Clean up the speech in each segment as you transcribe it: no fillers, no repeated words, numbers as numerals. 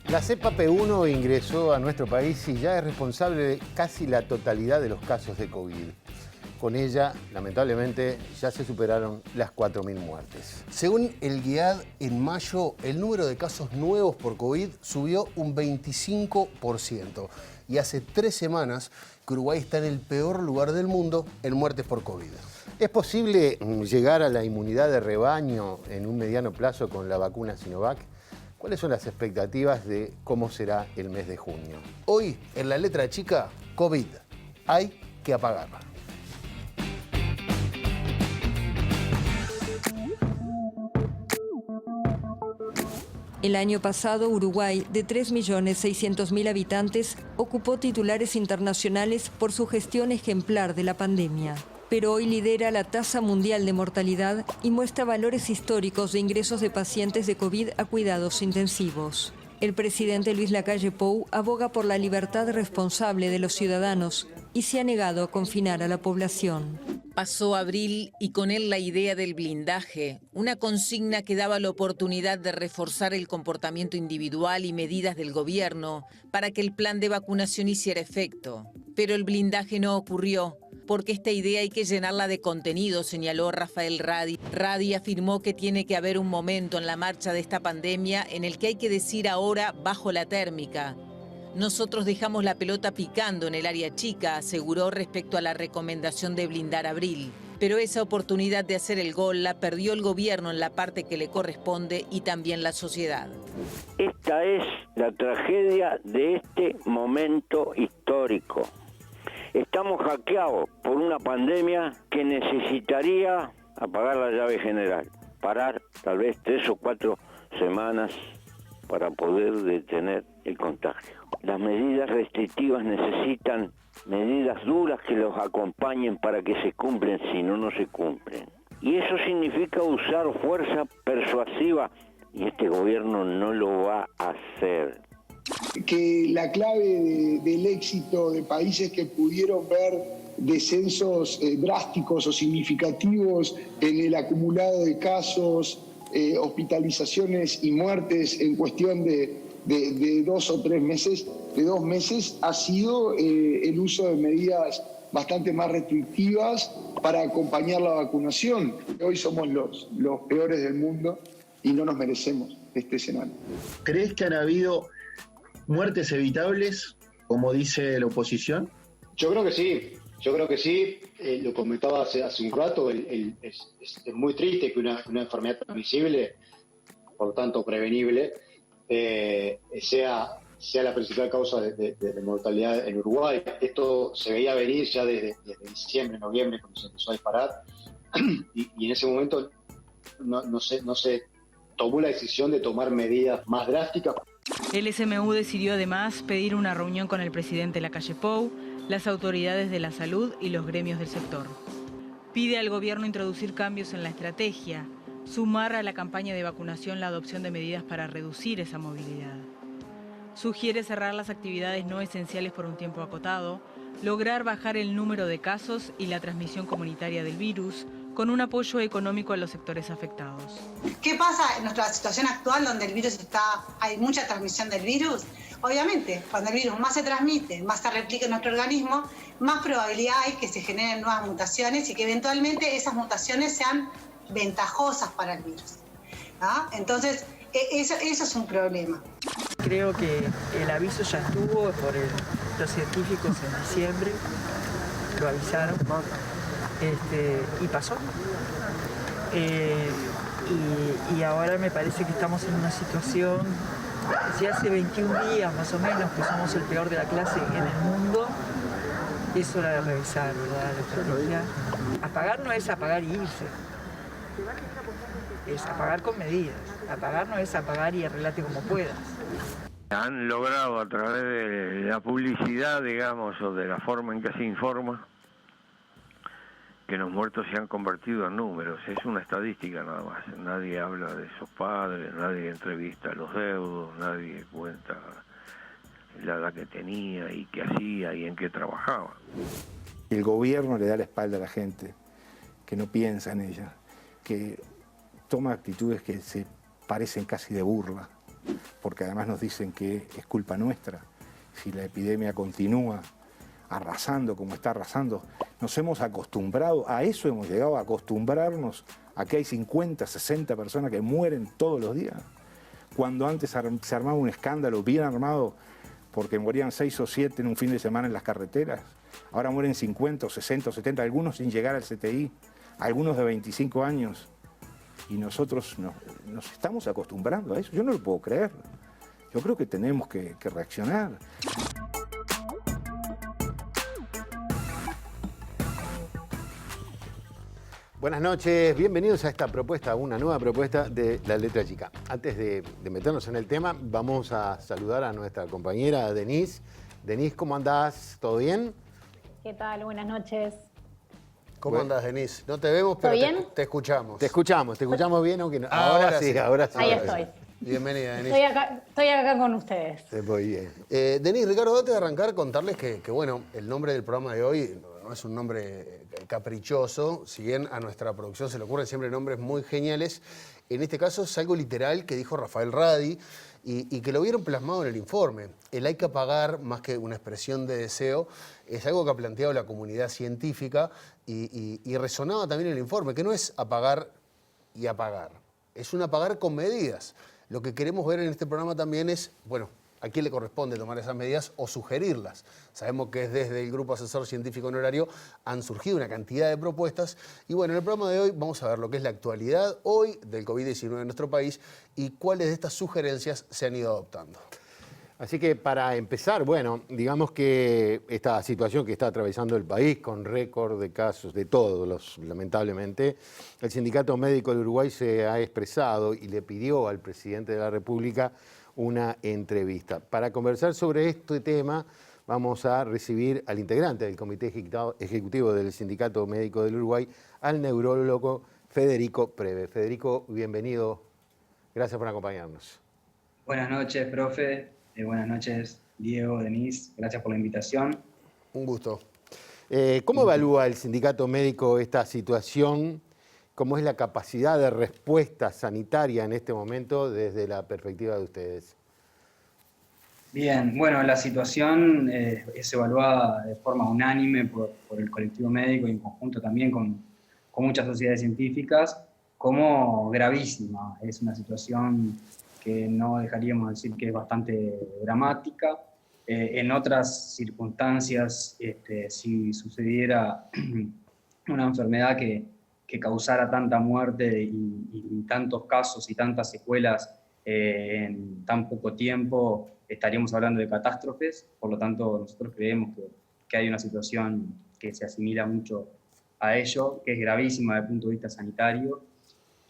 La cepa P1 ingresó a nuestro país y ya es responsable de casi la totalidad de los casos de COVID. Con ella, lamentablemente, ya se superaron las 4.000 muertes. Según el GIEAD, en mayo el número de casos nuevos por COVID subió un 25%. Y hace 3 semanas que Uruguay está en el peor lugar del mundo en muertes por COVID. ¿Es posible llegar a la inmunidad de rebaño en un mediano plazo con la vacuna Sinovac? ¿Cuáles son las expectativas de cómo será el mes de junio? Hoy, en la letra chica, COVID. Hay que apagarla. El año pasado, Uruguay, de 3.600.000 habitantes, ocupó titulares internacionales por su gestión ejemplar de la pandemia. Pero hoy lidera la tasa mundial de mortalidad y muestra valores históricos de ingresos de pacientes de COVID a cuidados intensivos. El presidente Luis Lacalle Pou aboga por la libertad responsable de los ciudadanos y se ha negado a confinar a la población. Pasó abril y con él la idea del blindaje, una consigna que daba la oportunidad de reforzar el comportamiento individual y medidas del gobierno para que el plan de vacunación hiciera efecto. Pero el blindaje no ocurrió, porque esta idea hay que llenarla de contenido, señaló Rafael Radi. Radi afirmó que tiene que haber un momento en la marcha de esta pandemia en el que hay que decir ahora bajo la térmica. Nosotros dejamos la pelota picando en el área chica, aseguró respecto a la recomendación de blindar abril. Pero esa oportunidad de hacer el gol la perdió el gobierno en la parte que le corresponde y también la sociedad. Esta es la tragedia de este momento histórico. Estamos hackeados por una pandemia que necesitaría apagar la llave general, parar tal vez 3 o 4 semanas para poder detener el contagio. Las medidas restrictivas necesitan medidas duras que los acompañen para que se cumplen, si no, no se cumplen. Y eso significa usar fuerza persuasiva, y este gobierno no lo va a hacer. Que la clave del éxito de países que pudieron ver descensos drásticos o significativos en el acumulado de casos, hospitalizaciones y muertes en cuestión de 2 o 3 meses, de 2 meses, ha sido el uso de medidas bastante más restrictivas para acompañar la vacunación. Hoy somos los peores del mundo y no nos merecemos este escenario. ¿Crees que han habido muertes evitables, como dice la oposición? Yo creo que sí, lo comentaba hace un rato, es muy triste que una enfermedad transmisible, por tanto prevenible, sea la principal causa de mortalidad en Uruguay. Esto se veía venir ya desde diciembre, noviembre, cuando se empezó a disparar, y en ese momento no se tomó la decisión de tomar medidas más drásticas. El SMU decidió además pedir una reunión con el presidente Lacalle Pou, las autoridades de la salud y los gremios del sector. Pide al gobierno introducir cambios en la estrategia, sumar a la campaña de vacunación la adopción de medidas para reducir esa movilidad. Sugiere cerrar las actividades no esenciales por un tiempo acotado, lograr bajar el número de casos y la transmisión comunitaria del virus, con un apoyo económico a los sectores afectados. ¿Qué pasa en nuestra situación actual donde el virus hay mucha transmisión del virus? Obviamente, cuando el virus más se transmite, más se replica en nuestro organismo, más probabilidad hay que se generen nuevas mutaciones y que eventualmente esas mutaciones sean ventajosas para el virus. ¿Ah? Entonces, eso es un problema. Creo que el aviso ya estuvo por los científicos en diciembre, lo avisaron. Y pasó. Y ahora me parece que estamos en una situación, si hace 21 días más o menos que somos el peor de la clase en el mundo, es hora de revisar, ¿verdad? La estrategia. Apagar no es apagar y irse, es apagar con medidas. Apagar no es apagar y arreglate como puedas. Han logrado a través de la publicidad, digamos, o de la forma en que se informa, que los muertos se han convertido en números. Es una estadística nada más. Nadie habla de esos padres, nadie entrevista a los deudos, nadie cuenta la edad que tenía y qué hacía y en qué trabajaba. El gobierno le da la espalda a la gente, que no piensa en ella, que toma actitudes que se parecen casi de burla. porque además nos dicen que es culpa nuestra si la epidemia continúa arrasando como está arrasando. Nos hemos acostumbrado, a eso hemos llegado, a acostumbrarnos a que hay 50, 60 personas que mueren todos los días. Cuando antes se armaba un escándalo bien armado porque morían 6 o 7 en un fin de semana en las carreteras, ahora mueren 50, 60, 70, algunos sin llegar al CTI, algunos de 25 años. Y nosotros nos estamos acostumbrando a eso. Yo no lo puedo creer. Yo creo que tenemos que reaccionar. Buenas noches, bienvenidos a esta propuesta, una nueva propuesta de La Letra Chica. Antes de meternos en el tema, vamos a saludar a nuestra compañera Denise. Denise, ¿cómo andás? ¿Todo bien? ¿Qué tal? Buenas noches. ¿Cómo andás, Denise? No te vemos, pero te escuchamos. Te escuchamos bien, aunque no. Ahora sí. Ahí estoy. Bienvenida, Denise. Estoy acá con ustedes. Muy bien. Denise, Ricardo, antes de arrancar, contarles que, bueno, el nombre del programa de hoy no es un nombre caprichoso, si bien a nuestra producción se le ocurren siempre nombres muy geniales. En este caso es algo literal que dijo Rafael Radi y que lo vieron plasmado en el informe. El hay que apagar, más que una expresión de deseo, es algo que ha planteado la comunidad científica y resonaba también en el informe, que no es apagar y apagar, es un apagar con medidas. Lo que queremos ver en este programa también es, bueno, a quién le corresponde tomar esas medidas o sugerirlas. Sabemos que desde el Grupo Asesor Científico Honorario han surgido una cantidad de propuestas y bueno, en el programa de hoy vamos a ver lo que es la actualidad hoy del COVID-19 en nuestro país y cuáles de estas sugerencias se han ido adoptando. Así que para empezar, bueno, digamos que esta situación que está atravesando el país con récord de casos, de todos, lamentablemente, el Sindicato Médico de Uruguay se ha expresado y le pidió al presidente de la República una entrevista. Para conversar sobre este tema vamos a recibir al integrante del Comité Ejecutivo del Sindicato Médico del Uruguay, al neurólogo Federico Preve. Federico, bienvenido. Gracias por acompañarnos. Buenas noches, profe. Buenas noches, Diego, Denise. Gracias por la invitación. Un gusto. ¿Cómo evalúa el Sindicato Médico esta situación? ¿Cómo es la capacidad de respuesta sanitaria en este momento desde la perspectiva de ustedes? Bien, bueno, la situación es evaluada de forma unánime por el colectivo médico y en conjunto también con muchas sociedades científicas como gravísima. Es una situación que no dejaríamos decir que es bastante dramática. En otras circunstancias, si sucediera una enfermedad que causara tanta muerte y tantos casos y tantas secuelas en tan poco tiempo, estaríamos hablando de catástrofes. Por lo tanto, nosotros creemos que hay una situación que se asimila mucho a ello, que es gravísima desde el punto de vista sanitario.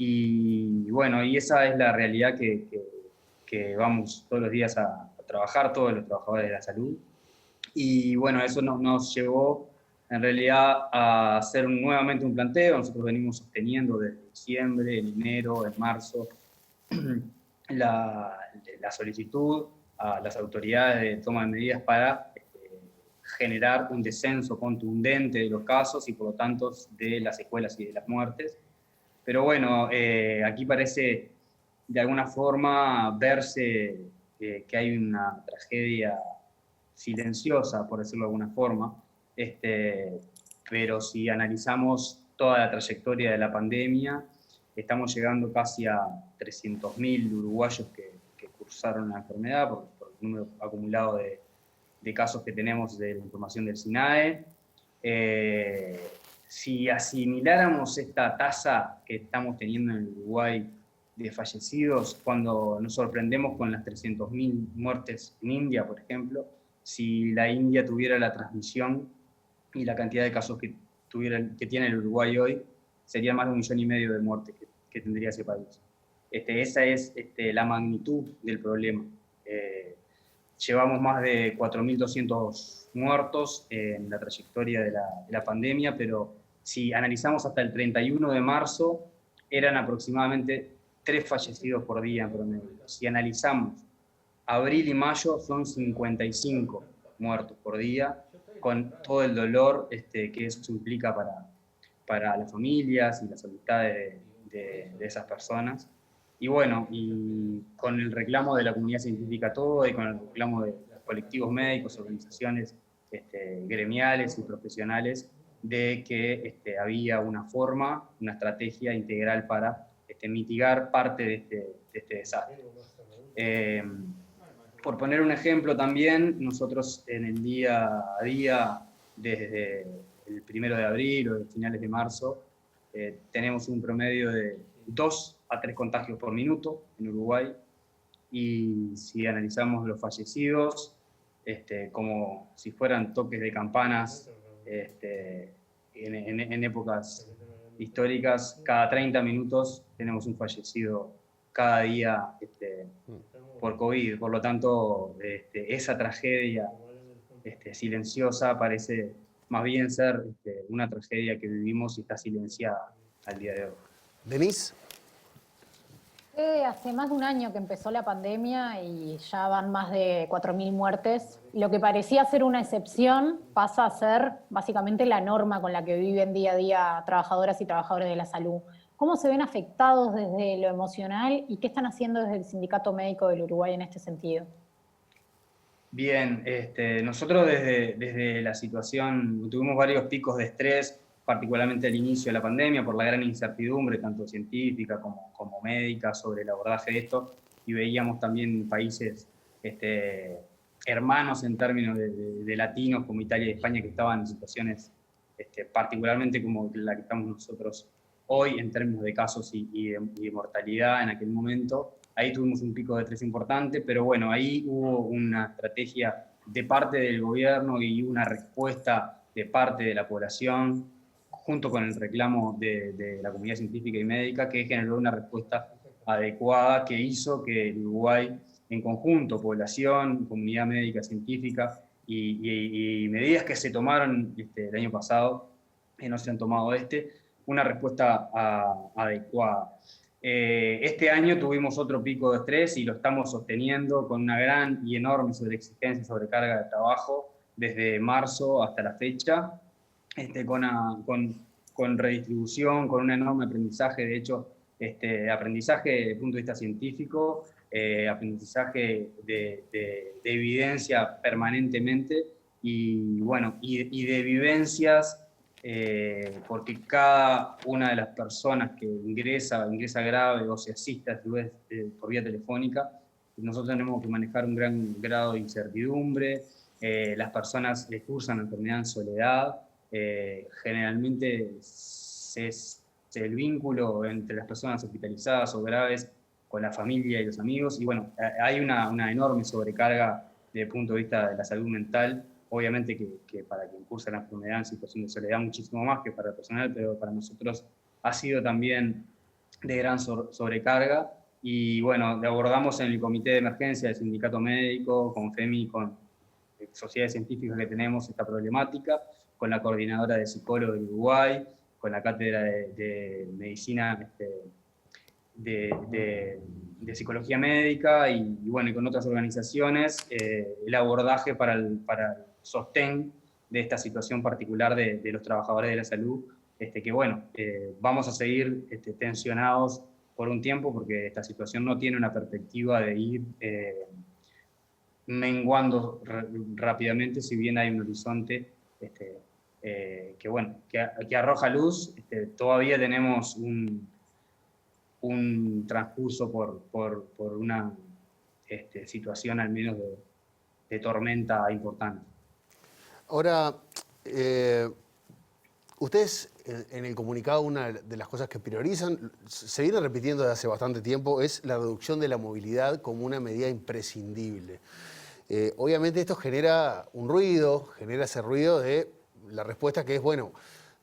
Y bueno, y esa es la realidad que vamos todos los días a trabajar, todos los trabajadores de la salud. Y bueno, eso nos llevó en realidad a hacer nuevamente un planteo. Nosotros venimos sosteniendo desde diciembre, en enero, en marzo, la solicitud a las autoridades de toma de medidas para generar un descenso contundente de los casos y por lo tanto de las secuelas y de las muertes. Pero bueno, aquí parece de alguna forma verse que hay una tragedia silenciosa, por decirlo de alguna forma, pero si analizamos toda la trayectoria de la pandemia, estamos llegando casi a 300.000 uruguayos que cursaron la enfermedad por el número acumulado de casos que tenemos de la información del SINAE. Si asimiláramos esta tasa que estamos teniendo en el Uruguay de fallecidos, cuando nos sorprendemos con las 300.000 muertes en India, por ejemplo, si la India tuviera la transmisión y la cantidad de casos que tiene el Uruguay hoy, sería más de 1,5 millones de muertes que tendría ese país. Esa es la magnitud del problema. Llevamos más de 4.200 muertos en la trayectoria de la pandemia, pero si analizamos hasta el 31 de marzo, eran aproximadamente 3 fallecidos por día en promedio. Si analizamos abril y mayo, son 55 muertos por día, con todo el dolor que eso implica para las familias y las amistades de esas personas. Y bueno, y con el reclamo de la comunidad científica toda y con el reclamo de los colectivos médicos, organizaciones gremiales y profesionales, de que había una forma, una estrategia integral para mitigar parte de este desastre. Por poner un ejemplo también, nosotros en el día a día, desde el 1 de abril o de finales de marzo, tenemos un promedio de 2 a 3 contagios por minuto en Uruguay, y si analizamos los fallecidos, como si fueran toques de campanas en épocas históricas, cada 30 minutos tenemos un fallecido cada día por COVID. Por lo tanto, esa tragedia silenciosa parece más bien ser una tragedia que vivimos y está silenciada al día de hoy. ¿Denise? Hace más de un año que empezó la pandemia y ya van más de 4.000 muertes. Lo que parecía ser una excepción pasa a ser básicamente la norma con la que viven día a día trabajadoras y trabajadores de la salud. ¿Cómo se ven afectados desde lo emocional y qué están haciendo desde el Sindicato Médico del Uruguay en este sentido? Bien, nosotros desde la situación tuvimos varios picos de estrés, particularmente al inicio de la pandemia, por la gran incertidumbre, tanto científica como médica, sobre el abordaje de esto, y veíamos también países hermanos en términos de latinos, como Italia y España, que estaban en situaciones particularmente como la que estamos nosotros hoy, en términos de casos y de mortalidad en aquel momento. Ahí tuvimos un pico de estrés importante, pero bueno, ahí hubo una estrategia de parte del gobierno y una respuesta de parte de la población, junto con el reclamo de la comunidad científica y médica, que generó una respuesta adecuada que hizo que el Uruguay, en conjunto, población, comunidad médica, científica y medidas que se tomaron el año pasado, no se han tomado una respuesta adecuada. Este año tuvimos otro pico de estrés y lo estamos sosteniendo con una gran y enorme sobreexigencia, sobrecarga de trabajo desde marzo hasta la fecha, con redistribución, con un enorme aprendizaje, de hecho, aprendizaje desde el punto de vista científico, aprendizaje de evidencia permanentemente y, bueno, y de vivencias, porque cada una de las personas que ingresa grave o se asiste a su vez por vía telefónica, nosotros tenemos que manejar un gran grado de incertidumbre, las personas cursan la enfermedad en soledad, generalmente el vínculo entre las personas hospitalizadas o graves con la familia y los amigos, y bueno, hay una enorme sobrecarga desde el punto de vista de la salud mental, obviamente que para quien cursa la enfermedad en situación de soledad muchísimo más que para el personal, pero para nosotros ha sido también de gran sobrecarga, y bueno, abordamos en el comité de emergencia del sindicato médico, con FEMI, con sociedades científicas que tenemos esta problemática, con la coordinadora de psicólogos de Uruguay, con la cátedra de medicina, de psicología médica y bueno, y con otras organizaciones, el abordaje para el sostén de esta situación particular de los trabajadores de la salud, que bueno, vamos a seguir tensionados por un tiempo porque esta situación no tiene una perspectiva de ir menguando rápidamente, si bien hay un horizonte que bueno, que arroja luz. Todavía tenemos un transcurso por una situación al menos de tormenta importante. Ahora, ustedes en el comunicado, una de las cosas que priorizan, se viene repitiendo desde hace bastante tiempo, es la reducción de la movilidad como una medida imprescindible. Obviamente esto genera un ruido, genera ese ruido de la respuesta que es, bueno,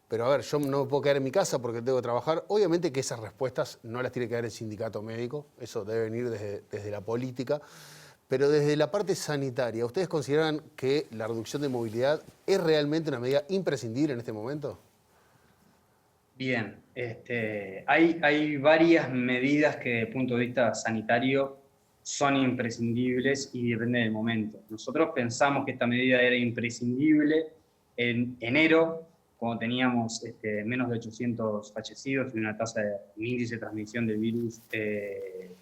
pero a ver, yo no me puedo quedar en mi casa porque tengo que trabajar. Obviamente que esas respuestas no las tiene que dar el sindicato médico, eso debe venir desde la política, pero desde la parte sanitaria, ¿ustedes consideran que la reducción de movilidad es realmente una medida imprescindible en este momento? Bien, hay varias medidas que desde el punto de vista sanitario son imprescindibles y depende del momento. Nosotros pensamos que esta medida era imprescindible en enero, cuando teníamos menos de 800 fallecidos y un índice de transmisión del virus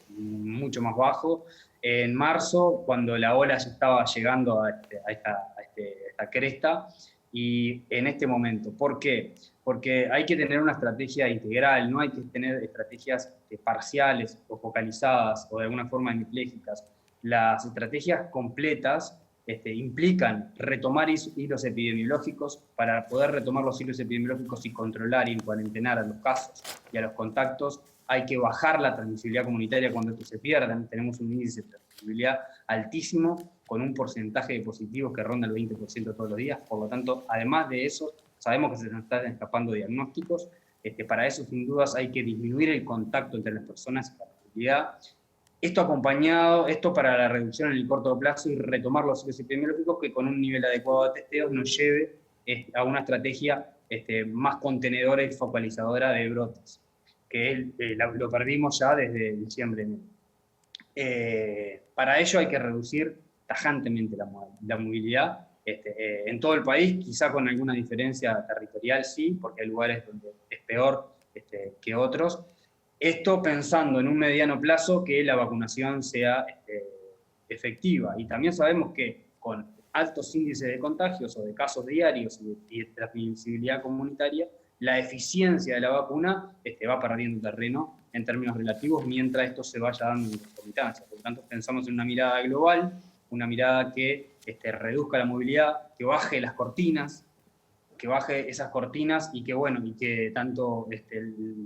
mucho más bajo. En marzo, cuando la ola ya estaba llegando a esta cresta, y en este momento. ¿Por qué? Porque hay que tener una estrategia integral, no hay que tener estrategias parciales o focalizadas o de alguna forma hemipléjicas. Las estrategias completas implican retomar hilos epidemiológicos. Para poder retomar los hilos epidemiológicos y controlar y cuarentenar a los casos y a los contactos, hay que bajar la transmisibilidad comunitaria cuando esto se pierda. Tenemos un índice de transmisibilidad altísimo, con un porcentaje de positivos que ronda el 20% todos los días. Por lo tanto, además de eso, sabemos que se nos están escapando diagnósticos. Para eso, sin dudas, hay que disminuir el contacto entre las personas y la movilidad. Esto acompañado, esto para la reducción en el corto plazo y retomar los hilos epidemiológicos, que con un nivel adecuado de testeos nos lleve a una estrategia más contenedora y focalizadora de brotes, que lo perdimos ya desde diciembre. Para ello hay que reducir tajantemente la movilidad en todo el país, quizá con alguna diferencia territorial, sí, porque hay lugares donde es peor que otros. Esto pensando en un mediano plazo que la vacunación sea efectiva. Y también sabemos que con altos índices de contagios o de casos diarios y de transmisibilidad comunitaria, la eficiencia de la vacuna va perdiendo terreno en términos relativos mientras esto se vaya dando en concomitancia. Por lo tanto, pensamos en una mirada global, una mirada que reduzca la movilidad, que baje las cortinas, que baje esas cortinas y que tanto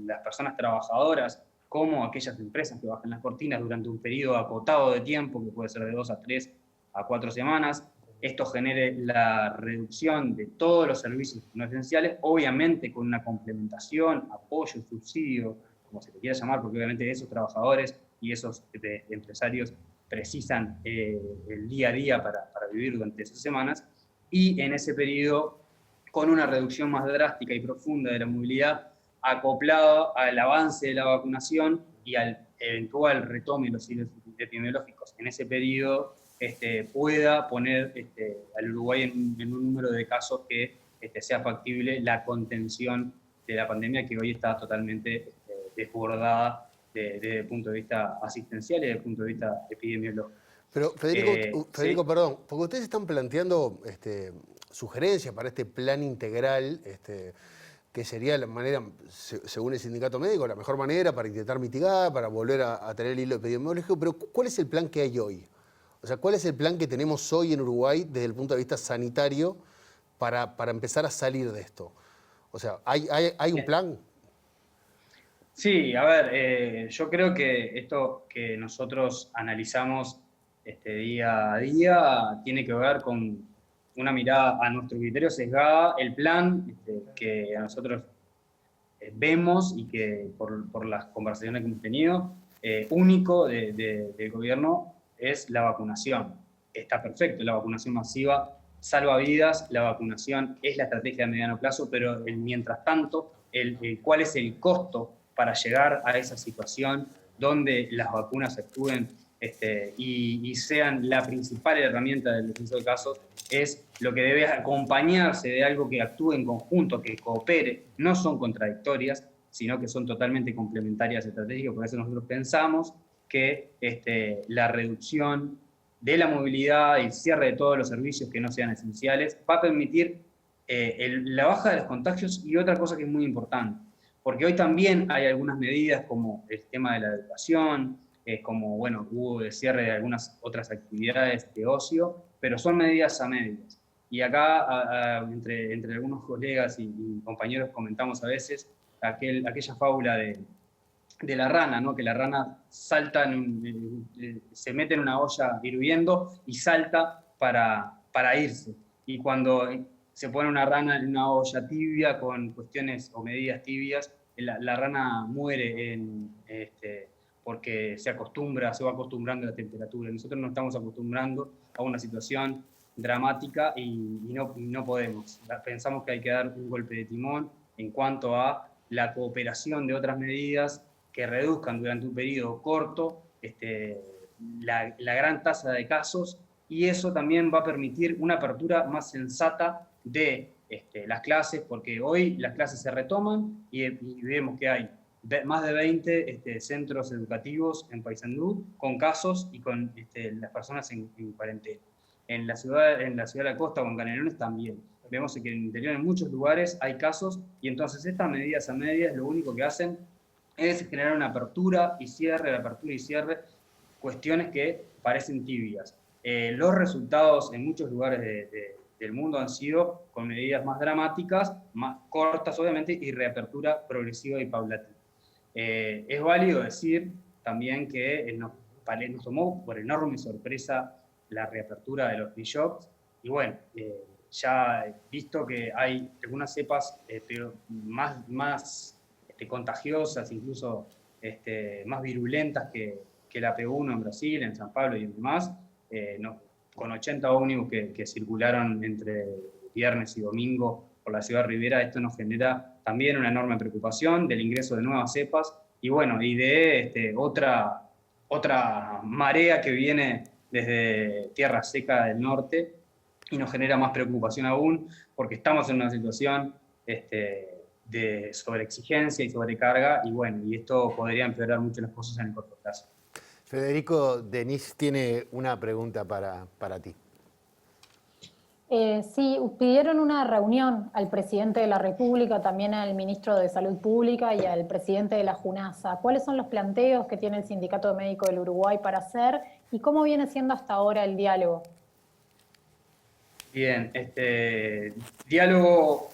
las personas trabajadoras como aquellas empresas que bajen las cortinas durante un periodo acotado de tiempo, que puede ser de 2 a 3 a 4 semanas, esto genere la reducción de todos los servicios no esenciales, obviamente con una complementación, apoyo, subsidio, como se le quiera llamar, porque obviamente esos trabajadores y esos empresarios precisan el día a día para vivir durante esas semanas, y en ese periodo con una reducción más drástica y profunda de la movilidad, acoplada al avance de la vacunación y al eventual retome de los hilos epidemiológicos en ese periodo, pueda poner al Uruguay en un número de casos que sea factible la contención de la pandemia, que hoy está totalmente desbordada desde el punto de vista asistencial y desde el punto de vista epidemiológico. Pero Federico, ¿sí? Perdón, porque ustedes están planteando sugerencias para este plan integral, que sería la manera, según el sindicato médico, la mejor manera para intentar mitigar, para volver a tener el hilo epidemiológico, pero ¿cuál es el plan que hay hoy? O sea, ¿cuál es el plan que tenemos hoy en Uruguay desde el punto de vista sanitario para empezar a salir de esto? O sea, ¿hay un plan? Sí, a ver, yo creo que esto que nosotros analizamos día a día tiene que ver con una mirada a nuestro criterio sesgada. El plan que a nosotros vemos y que por las conversaciones que hemos tenido, único del gobierno es la vacunación. Está perfecto, la vacunación masiva salva vidas, la vacunación es la estrategia de mediano plazo, pero mientras tanto, ¿cuál es el costo para llegar a esa situación donde las vacunas actúen y sean la principal herramienta del defensor de casos? Es lo que debe acompañarse de algo que actúe en conjunto, que coopere. No son contradictorias, sino que son totalmente complementarias estratégicas. Por eso nosotros pensamos que la reducción de la movilidad y el cierre de todos los servicios que no sean esenciales va a permitir la baja de los contagios. Y otra cosa que es muy importante, porque hoy también hay algunas medidas como el tema de la educación, como hubo el cierre de algunas otras actividades de ocio, pero son medidas a medias. Y acá, entre algunos colegas y compañeros, comentamos a veces aquella fábula de la rana, ¿no? Que la rana salta, se mete en una olla hirviendo y salta para irse. Y cuando se pone una rana en una olla tibia con cuestiones o medidas tibias, la rana muere porque se va acostumbrando a la temperatura. Nosotros nos estamos acostumbrando a una situación dramática y no podemos. Pensamos que hay que dar un golpe de timón en cuanto a la cooperación de otras medidas que reduzcan durante un periodo corto la gran tasa de casos, y eso también va a permitir una apertura más sensata de las clases, porque hoy las clases se retoman y vemos que hay más de 20 centros educativos en Paysandú con casos y con las personas en cuarentena. En la ciudad de la costa o en Canelones también. Vemos que en el interior en muchos lugares hay casos y entonces estas medidas a medias lo único que hacen es generar una apertura y cierre, cuestiones que parecen tibias. Los resultados en muchos lugares del mundo han sido con medidas más dramáticas, más cortas obviamente, y reapertura progresiva y paulatina. Es válido decir también que nos tomó por enorme sorpresa la reapertura de los free shops, y bueno, ya he visto que hay algunas cepas más contagiosas, incluso más virulentas que la P1 en Brasil, en San Pablo y demás, con 80 ómnibus que circularon entre viernes y domingo por la ciudad de Rivera. Esto nos genera también una enorme preocupación del ingreso de nuevas cepas y bueno, y de otra marea que viene desde Tierra Seca del norte y nos genera más preocupación aún porque estamos en una situación de sobreexigencia y sobrecarga y bueno, y esto podría empeorar mucho las cosas en el corto plazo. Federico, Denise tiene una pregunta para ti. Sí, pidieron una reunión al presidente de la República, también al ministro de Salud Pública y al presidente de la JUNASA. ¿Cuáles son los planteos que tiene el Sindicato Médico del Uruguay para hacer y cómo viene siendo hasta ahora el diálogo? Bien, diálogo,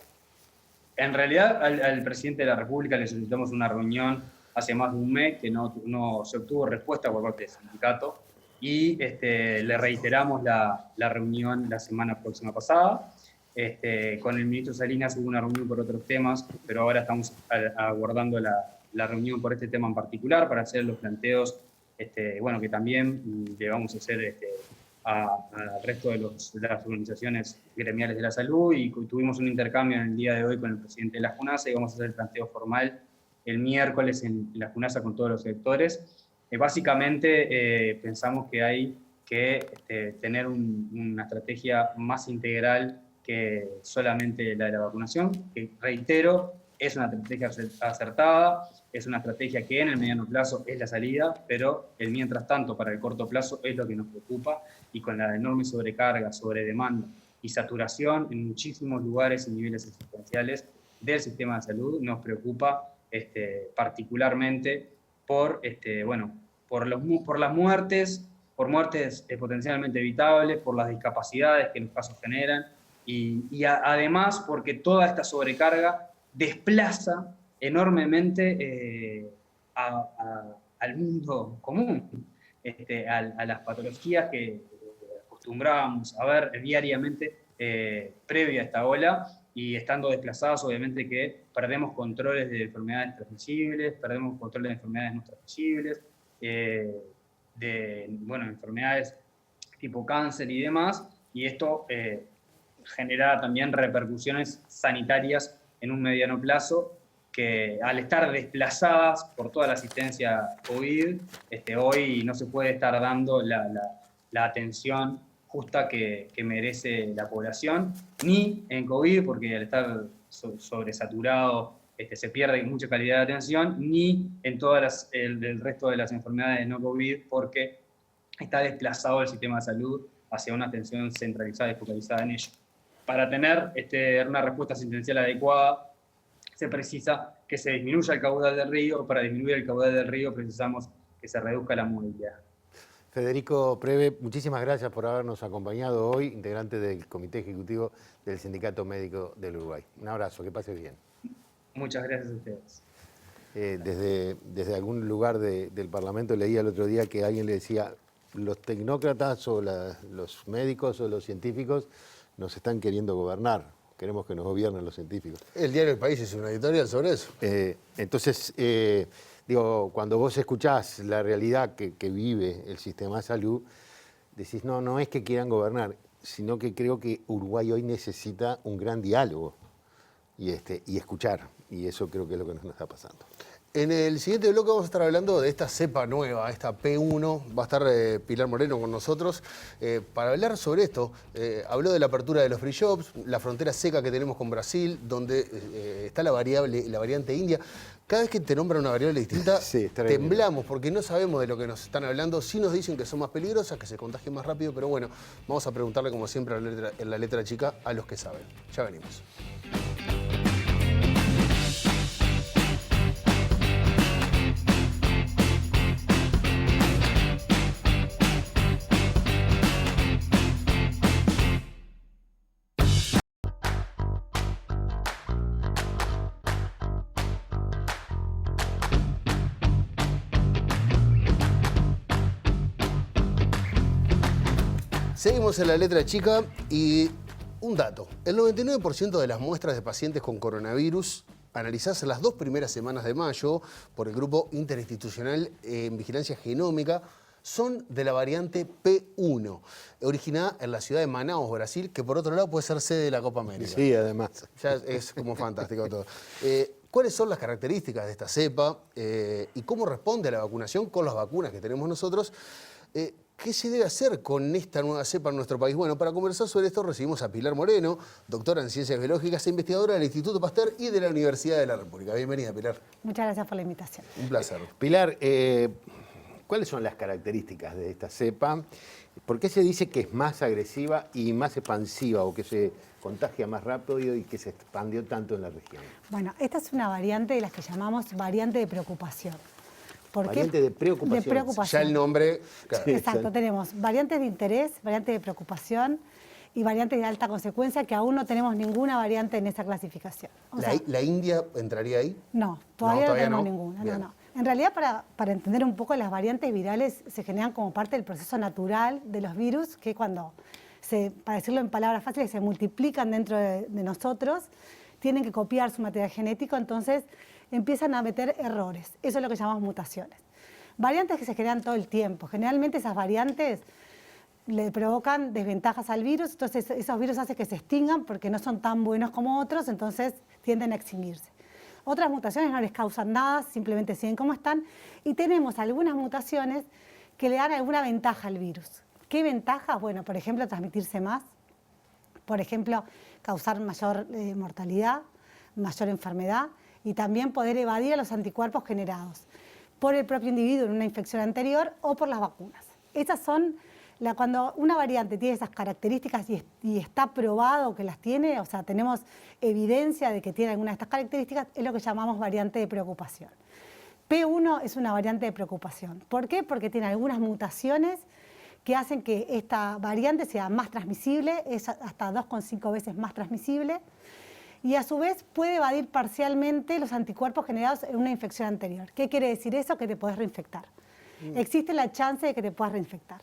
en realidad al presidente de la República le solicitamos una reunión hace más de un mes que no se obtuvo respuesta por parte del sindicato y le reiteramos la reunión la semana próxima pasada. Con el ministro Salinas hubo una reunión por otros temas, pero ahora estamos aguardando la reunión por este tema en particular para hacer los planteos que también le vamos a hacer al resto de las organizaciones gremiales de la salud y tuvimos un intercambio en el día de hoy con el presidente de la JUNASA y vamos a hacer el planteo formal el miércoles en la JUNASA con todos los sectores. Básicamente pensamos que hay que tener una estrategia más integral que solamente la de la vacunación, que reitero, es una estrategia acertada, es una estrategia que en el mediano plazo es la salida, pero el mientras tanto para el corto plazo es lo que nos preocupa y con la enorme sobrecarga, sobredemanda y saturación en muchísimos lugares y niveles existenciales del sistema de salud nos preocupa particularmente por las muertes, por muertes potencialmente evitables, por las discapacidades que los casos generan y además porque toda esta sobrecarga desplaza enormemente al mundo común, a las patologías que acostumbrábamos a ver diariamente previa a esta ola, y estando desplazadas obviamente que perdemos controles de enfermedades transmisibles, perdemos control de enfermedades no transmisibles, enfermedades tipo cáncer y demás, y esto genera también repercusiones sanitarias en un mediano plazo que al estar desplazadas por toda la asistencia COVID, hoy no se puede estar dando la atención justa que merece la población, ni en COVID, porque al estar sobresaturado se pierde mucha calidad de atención, ni en todas el resto de las enfermedades no COVID, porque está desplazado el sistema de salud hacia una atención centralizada y focalizada en ello. Para tener una respuesta asistencial adecuada, se precisa que se disminuya el caudal del río. Para disminuir el caudal del río precisamos que se reduzca la movilidad. Federico Preve, muchísimas gracias por habernos acompañado hoy, integrante del Comité Ejecutivo del Sindicato Médico del Uruguay. Un abrazo, que pases bien. Muchas gracias a ustedes. Desde algún lugar del Parlamento leía el otro día que alguien le decía, los tecnócratas o los médicos o los científicos nos están queriendo gobernar, queremos que nos gobiernen los científicos. El diario El País es una editorial sobre eso. Entonces, cuando vos escuchás la realidad que vive el sistema de salud, decís, no es que quieran gobernar, sino que creo que Uruguay hoy necesita un gran diálogo y escuchar, y eso creo que es lo que nos está pasando. En el siguiente bloque vamos a estar hablando de esta cepa nueva, esta P1. Va a estar Pilar Moreno con nosotros para hablar sobre esto. Habló de la apertura de los free shops, la frontera seca que tenemos con Brasil, donde está la variante india. Cada vez que te nombran una variable distinta, sí, temblamos porque no sabemos de lo que nos están hablando. Sí nos dicen que son más peligrosas, que se contagien más rápido, pero bueno, vamos a preguntarle como siempre en la letra chica a los que saben. Ya venimos. Seguimos en la letra chica y un dato. El 99% de las muestras de pacientes con coronavirus analizadas en las 2 primeras semanas de mayo por el Grupo Interinstitucional en Vigilancia Genómica son de la variante P1, originada en la ciudad de Manaus, Brasil, que por otro lado puede ser sede de la Copa América. Sí, además. Ya es como fantástico todo. ¿Cuáles son las características de esta cepa y cómo responde a la vacunación con las vacunas que tenemos nosotros? ¿Qué se debe hacer con esta nueva cepa en nuestro país? Bueno, para conversar sobre esto recibimos a Pilar Moreno, doctora en Ciencias Biológicas e investigadora del Instituto Pasteur y de la Universidad de la República. Bienvenida, Pilar. Muchas gracias por la invitación. Un placer. Pilar, ¿cuáles son las características de esta cepa? ¿Por qué se dice que es más agresiva y más expansiva o que se contagia más rápido y que se expandió tanto en la región? Bueno, esta es una variante de las que llamamos variante de preocupación. Variante de preocupación. De preocupación. Ya el nombre... Claro. Exacto, tenemos variantes de interés, variantes de preocupación y variantes de alta consecuencia, que aún no tenemos ninguna variante en esa clasificación. ¿La India entraría ahí? No, todavía no tenemos ninguna. No. En realidad, para entender un poco, las variantes virales se generan como parte del proceso natural de los virus, que cuando, para decirlo en palabras fáciles, se multiplican dentro de nosotros, tienen que copiar su material genético, entonces empiezan a meter errores. Eso es lo que llamamos mutaciones. Variantes que se generan todo el tiempo. Generalmente esas variantes le provocan desventajas al virus, entonces esos virus hacen que se extingan porque no son tan buenos como otros, entonces tienden a extinguirse. Otras mutaciones no les causan nada, simplemente siguen como están. Y tenemos algunas mutaciones que le dan alguna ventaja al virus. ¿Qué ventaja? Bueno, por ejemplo, transmitirse más. Por ejemplo, causar mayor mortalidad, mayor enfermedad y también poder evadir a los anticuerpos generados por el propio individuo en una infección anterior o por las vacunas. Esas son, cuando una variante tiene esas características y está probado que las tiene, o sea, tenemos evidencia de que tiene alguna de estas características, es lo que llamamos variante de preocupación. P1 es una variante de preocupación. ¿Por qué? Porque tiene algunas mutaciones que hacen que esta variante sea más transmisible, es hasta 2,5 veces más transmisible, y a su vez puede evadir parcialmente los anticuerpos generados en una infección anterior. ¿Qué quiere decir eso? Que te podés reinfectar. Existe la chance de que te puedas reinfectar.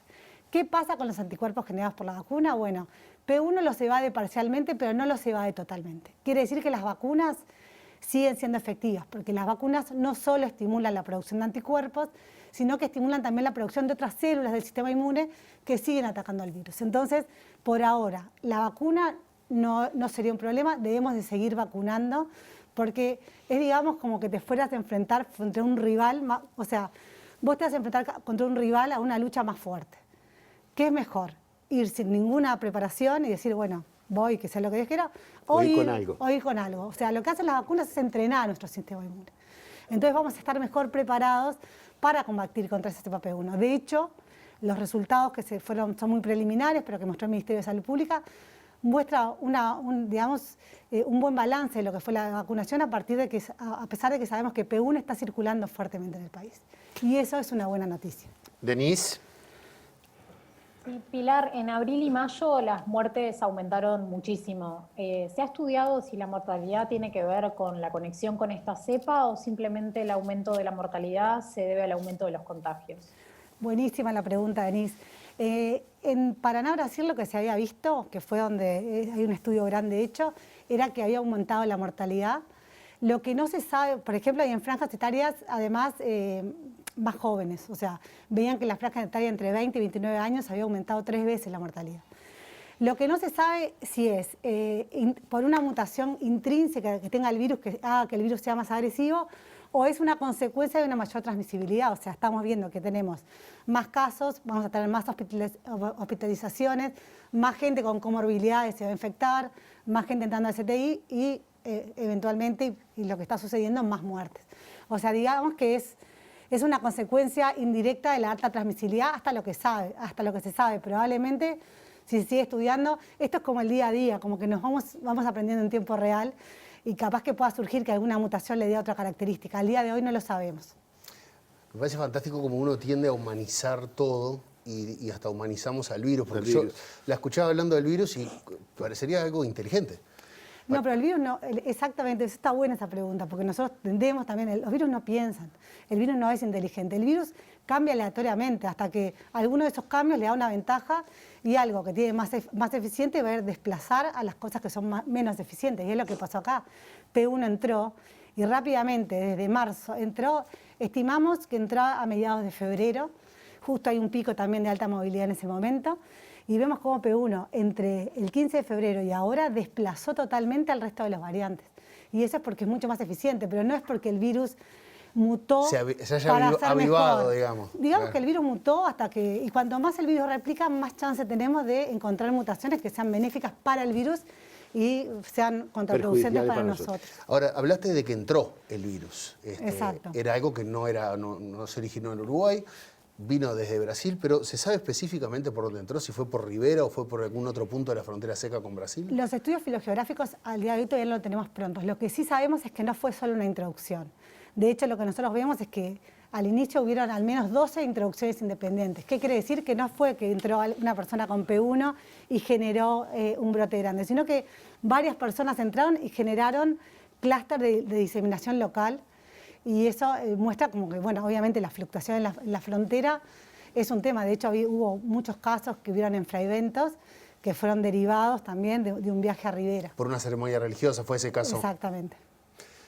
¿Qué pasa con los anticuerpos generados por la vacuna? Bueno, P1 los evade parcialmente, pero no los evade totalmente. Quiere decir que las vacunas siguen siendo efectivas, porque las vacunas no solo estimulan la producción de anticuerpos, sino que estimulan también la producción de otras células del sistema inmune que siguen atacando al virus. Entonces, por ahora, la vacuna no sería un problema, debemos de seguir vacunando, porque es, digamos, como que te fueras a enfrentar contra un rival, o sea, vos te vas a enfrentar contra un rival a una lucha más fuerte. ¿Qué es mejor? Ir sin ninguna preparación y decir, bueno, voy, que sea lo que Dios quiera, o ir con algo. O sea, lo que hacen las vacunas es entrenar a nuestro sistema inmune. Entonces vamos a estar mejor preparados para combatir contra ese cepa P1. De hecho, los resultados que son muy preliminares, pero que mostró el Ministerio de Salud Pública, muestra un buen balance de lo que fue la vacunación a pesar de que sabemos que P1 está circulando fuertemente en el país. Y eso es una buena noticia. Denise. Sí, Pilar, en abril y mayo las muertes aumentaron muchísimo. ¿Se ha estudiado si la mortalidad tiene que ver con la conexión con esta cepa o simplemente el aumento de la mortalidad se debe al aumento de los contagios? Buenísima la pregunta, Denise. En Paraná, Brasil, lo que se había visto, que fue donde hay un estudio grande hecho, era que había aumentado la mortalidad. Lo que no se sabe, por ejemplo, hay en franjas etarias, además, más jóvenes. O sea, veían que en las franjas etarias entre 20 y 29 años había aumentado 3 veces la mortalidad. Lo que no se sabe si es por una mutación intrínseca que tenga el virus, que haga que el virus sea más agresivo, o es una consecuencia de una mayor transmisibilidad. O sea, estamos viendo que tenemos más casos, vamos a tener más hospitalizaciones, más gente con comorbilidades se va a infectar, más gente entrando al CTI y eventualmente, y lo que está sucediendo, más muertes. O sea, digamos que es una consecuencia indirecta de la alta transmisibilidad hasta lo que se sabe. Probablemente, si se sigue estudiando, esto es como el día a día, como que nos vamos aprendiendo en tiempo real y capaz que pueda surgir que alguna mutación le dé otra característica. Al día de hoy no lo sabemos. Me parece fantástico como uno tiende a humanizar todo y hasta humanizamos al virus, porque yo la escuchaba hablando del virus y parecería algo inteligente. No, pero el virus no, exactamente, está buena esa pregunta, porque nosotros tendemos también, los virus no piensan, el virus no es inteligente, el virus cambia aleatoriamente hasta que alguno de esos cambios le da una ventaja y algo que tiene más eficiente va a desplazar a las cosas que son menos eficientes, y es lo que pasó acá. P1 entró y rápidamente, desde marzo, estimamos que entró a mediados de febrero, justo hay un pico también de alta movilidad en ese momento, y vemos cómo P1 entre el 15 de febrero y ahora desplazó totalmente al resto de las variantes. Y eso es porque es mucho más eficiente, pero no es porque el virus mutó se haya avivado, mejor. digamos. Digamos que el virus mutó hasta que, y cuanto más el virus replica, más chance tenemos de encontrar mutaciones que sean benéficas para el virus y sean contraproducentes para nosotros. Ahora, hablaste de que entró el virus. Exacto. Era algo que no se originó en Uruguay. Vino desde Brasil, pero ¿se sabe específicamente por dónde entró? ¿Si fue por Rivera o fue por algún otro punto de la frontera seca con Brasil? Los estudios filogeográficos al día de hoy todavía no lo tenemos prontos. Lo que sí sabemos es que no fue solo una introducción. De hecho, lo que nosotros vemos es que al inicio hubieron al menos 12 introducciones independientes. ¿Qué quiere decir? Que no fue que entró una persona con P1 y generó un brote grande, sino que varias personas entraron y generaron clúster de diseminación local. Y eso muestra como que, bueno, obviamente la fluctuación en la frontera es un tema. De hecho, hubo muchos casos que hubieron en fraiventos que fueron derivados también de un viaje a Rivera. Por una ceremonia religiosa fue ese caso. Exactamente.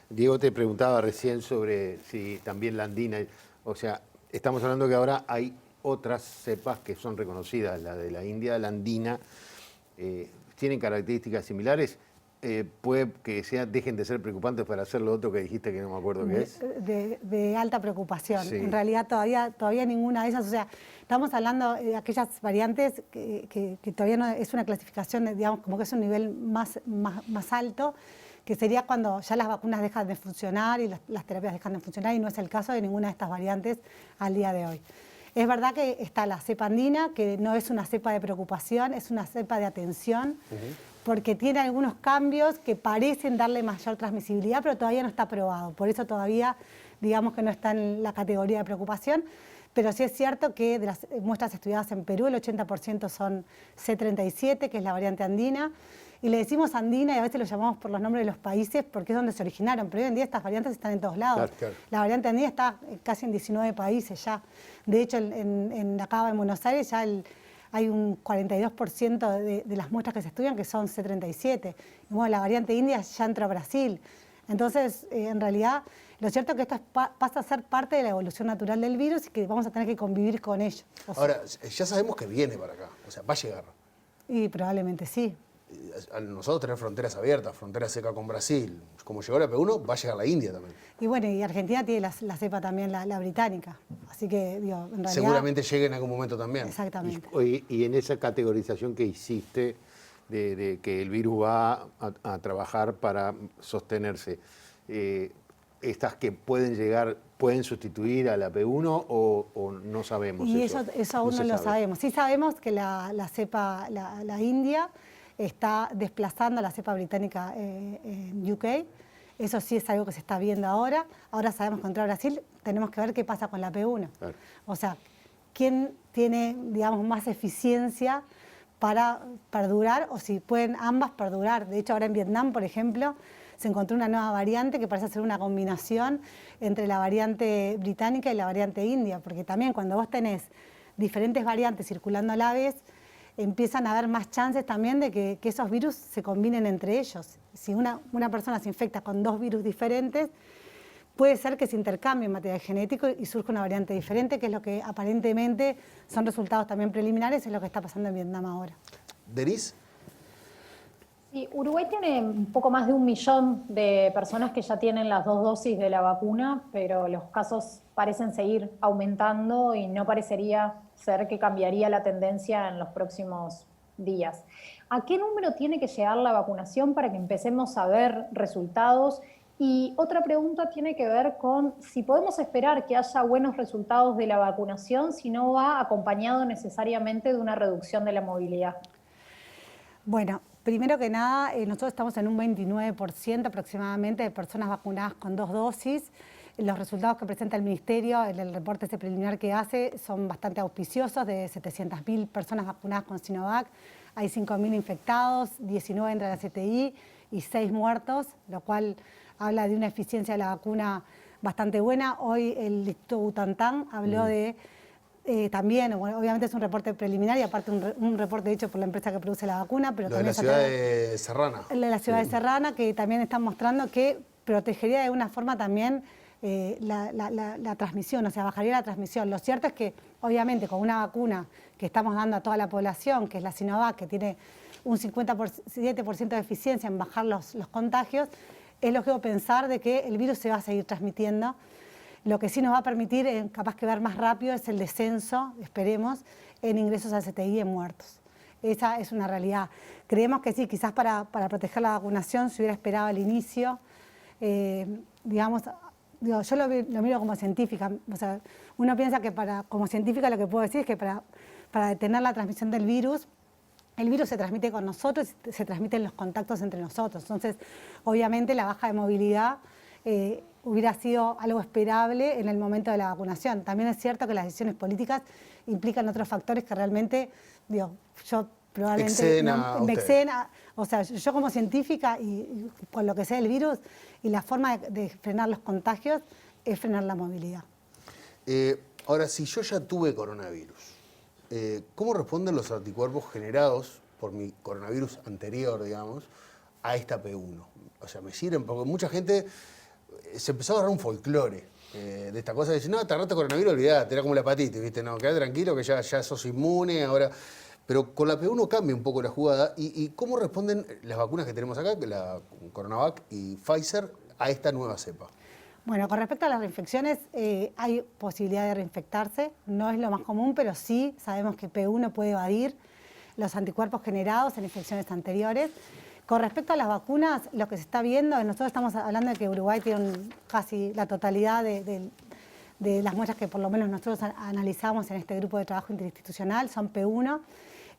Diego te preguntaba recién sobre si también la andina, o sea, estamos hablando que ahora hay otras cepas que son reconocidas, la de la India, la andina, tienen características similares. Puede que dejen de ser preocupantes para hacer lo otro que dijiste que no me acuerdo qué es. De alta preocupación. Sí. En realidad todavía ninguna de esas, o sea, estamos hablando de aquellas variantes que todavía no es una clasificación, digamos, como que es un nivel más alto, que sería cuando ya las vacunas dejan de funcionar y las terapias dejan de funcionar, y no es el caso de ninguna de estas variantes al día de hoy. Es verdad que está la cepa andina, que no es una cepa de preocupación, es una cepa de atención, porque tiene algunos cambios que parecen darle mayor transmisibilidad, pero todavía no está probado. Por eso todavía, digamos que no está en la categoría de preocupación, pero sí es cierto que de las muestras estudiadas en Perú, el 80% son C37, que es la variante andina, y le decimos andina y a veces lo llamamos por los nombres de los países porque es donde se originaron, pero hoy en día estas variantes están en todos lados. Claro. La variante andina está casi en 19 países ya. De hecho, acá en Buenos Aires ya hay un 42% de las muestras que se estudian que son C37. Y bueno, la variante india ya entró a Brasil. Entonces, en realidad, lo cierto es que esto pasa a ser parte de la evolución natural del virus y que vamos a tener que convivir con ello. Ahora, ya sabemos que viene para acá, o sea, va a llegar. Y probablemente sí. Nosotros tenemos fronteras abiertas, frontera seca con Brasil. Como llegó la P1, va a llegar la India también. Y bueno, y Argentina tiene la cepa también, la británica. Así que, digo, en realidad... Seguramente llegue en algún momento también. Exactamente. Y en esa categorización que hiciste de que el virus va a trabajar para sostenerse, estas que pueden llegar, ¿pueden sustituir a la P1 o no sabemos y eso? Eso aún no lo sabemos. Sí sabemos que la cepa, la India, está desplazando a la cepa británica en UK. Eso sí es algo que se está viendo ahora. Ahora sabemos que contra Brasil tenemos que ver qué pasa con la P1. Claro. O sea, quién tiene, digamos, más eficiencia para perdurar o si pueden ambas perdurar. De hecho, ahora en Vietnam, por ejemplo, se encontró una nueva variante que parece ser una combinación entre la variante británica y la variante india, porque también cuando vos tenés diferentes variantes circulando a la vez, empiezan a haber más chances también de que esos virus se combinen entre ellos. Si una persona se infecta con dos virus diferentes, puede ser que se intercambie material genético y surja una variante diferente, que es lo que aparentemente son resultados también preliminares, es lo que está pasando en Vietnam ahora. ¿Denise? Sí, Uruguay tiene un poco más de 1 millón de personas que ya tienen las 2 dosis de la vacuna, pero los casos parecen seguir aumentando y no parecería ser que cambiaría la tendencia en los próximos días. ¿A qué número tiene que llegar la vacunación para que empecemos a ver resultados? Y otra pregunta tiene que ver con si podemos esperar que haya buenos resultados de la vacunación si no va acompañado necesariamente de una reducción de la movilidad. Bueno, primero que nada, nosotros estamos en un 29% aproximadamente de personas vacunadas con 2 dosis. Los resultados que presenta el Ministerio en el reporte ese preliminar que hace son bastante auspiciosos, de 700.000 personas vacunadas con Sinovac. Hay 5.000 infectados, 19 entran a la CTI y 6 muertos, lo cual habla de una eficiencia de la vacuna bastante buena. Hoy el Instituto Butantan habló de... también, bueno, obviamente es un reporte preliminar y aparte un reporte hecho por la empresa que produce la vacuna, pero lo también de la ciudad de Serrana. De la ciudad de Serrana, que también están mostrando que protegería de una forma también la transmisión, o sea, bajaría la transmisión. Lo cierto es que, obviamente, con una vacuna que estamos dando a toda la población, que es la Sinovac, que tiene un 57% de eficiencia en bajar los contagios, es lógico pensar de que el virus se va a seguir transmitiendo. Lo que sí nos va a permitir, capaz que ver más rápido, es el descenso, esperemos, en ingresos al CTI y en muertos. Esa es una realidad. Creemos que sí, quizás para proteger la vacunación se hubiera esperado al inicio. Digamos, yo lo miro como científica. O sea, uno piensa que como científica lo que puedo decir es que para detener la transmisión del virus, el virus se transmite con nosotros y se transmite en los contactos entre nosotros. Entonces, obviamente, la baja de movilidad hubiera sido algo esperable en el momento de la vacunación. También es cierto que las decisiones políticas implican otros factores que realmente, yo probablemente me exceden. O sea, yo como científica y con lo que sé del virus y la forma de frenar los contagios es frenar la movilidad. Ahora, si yo ya tuve coronavirus, ¿cómo responden los anticuerpos generados por mi coronavirus anterior, digamos, a esta P1? O sea, ¿me sirven? Porque mucha gente se empezó a agarrar un folclore de esta cosa de decir, no, te agarraste coronavirus, olvidate, era como la hepatitis, ¿viste? No, quedate tranquilo que ya sos inmune, ahora... Pero con la P1 cambia un poco la jugada. ¿Y cómo responden las vacunas que tenemos acá, la Coronavac y Pfizer, a esta nueva cepa? Bueno, con respecto a las reinfecciones, hay posibilidad de reinfectarse. No es lo más común, pero sí sabemos que P1 puede evadir los anticuerpos generados en infecciones anteriores. Con respecto a las vacunas, lo que se está viendo, nosotros estamos hablando de que Uruguay tiene casi la totalidad de las muestras que por lo menos nosotros analizamos en este grupo de trabajo interinstitucional, son P1,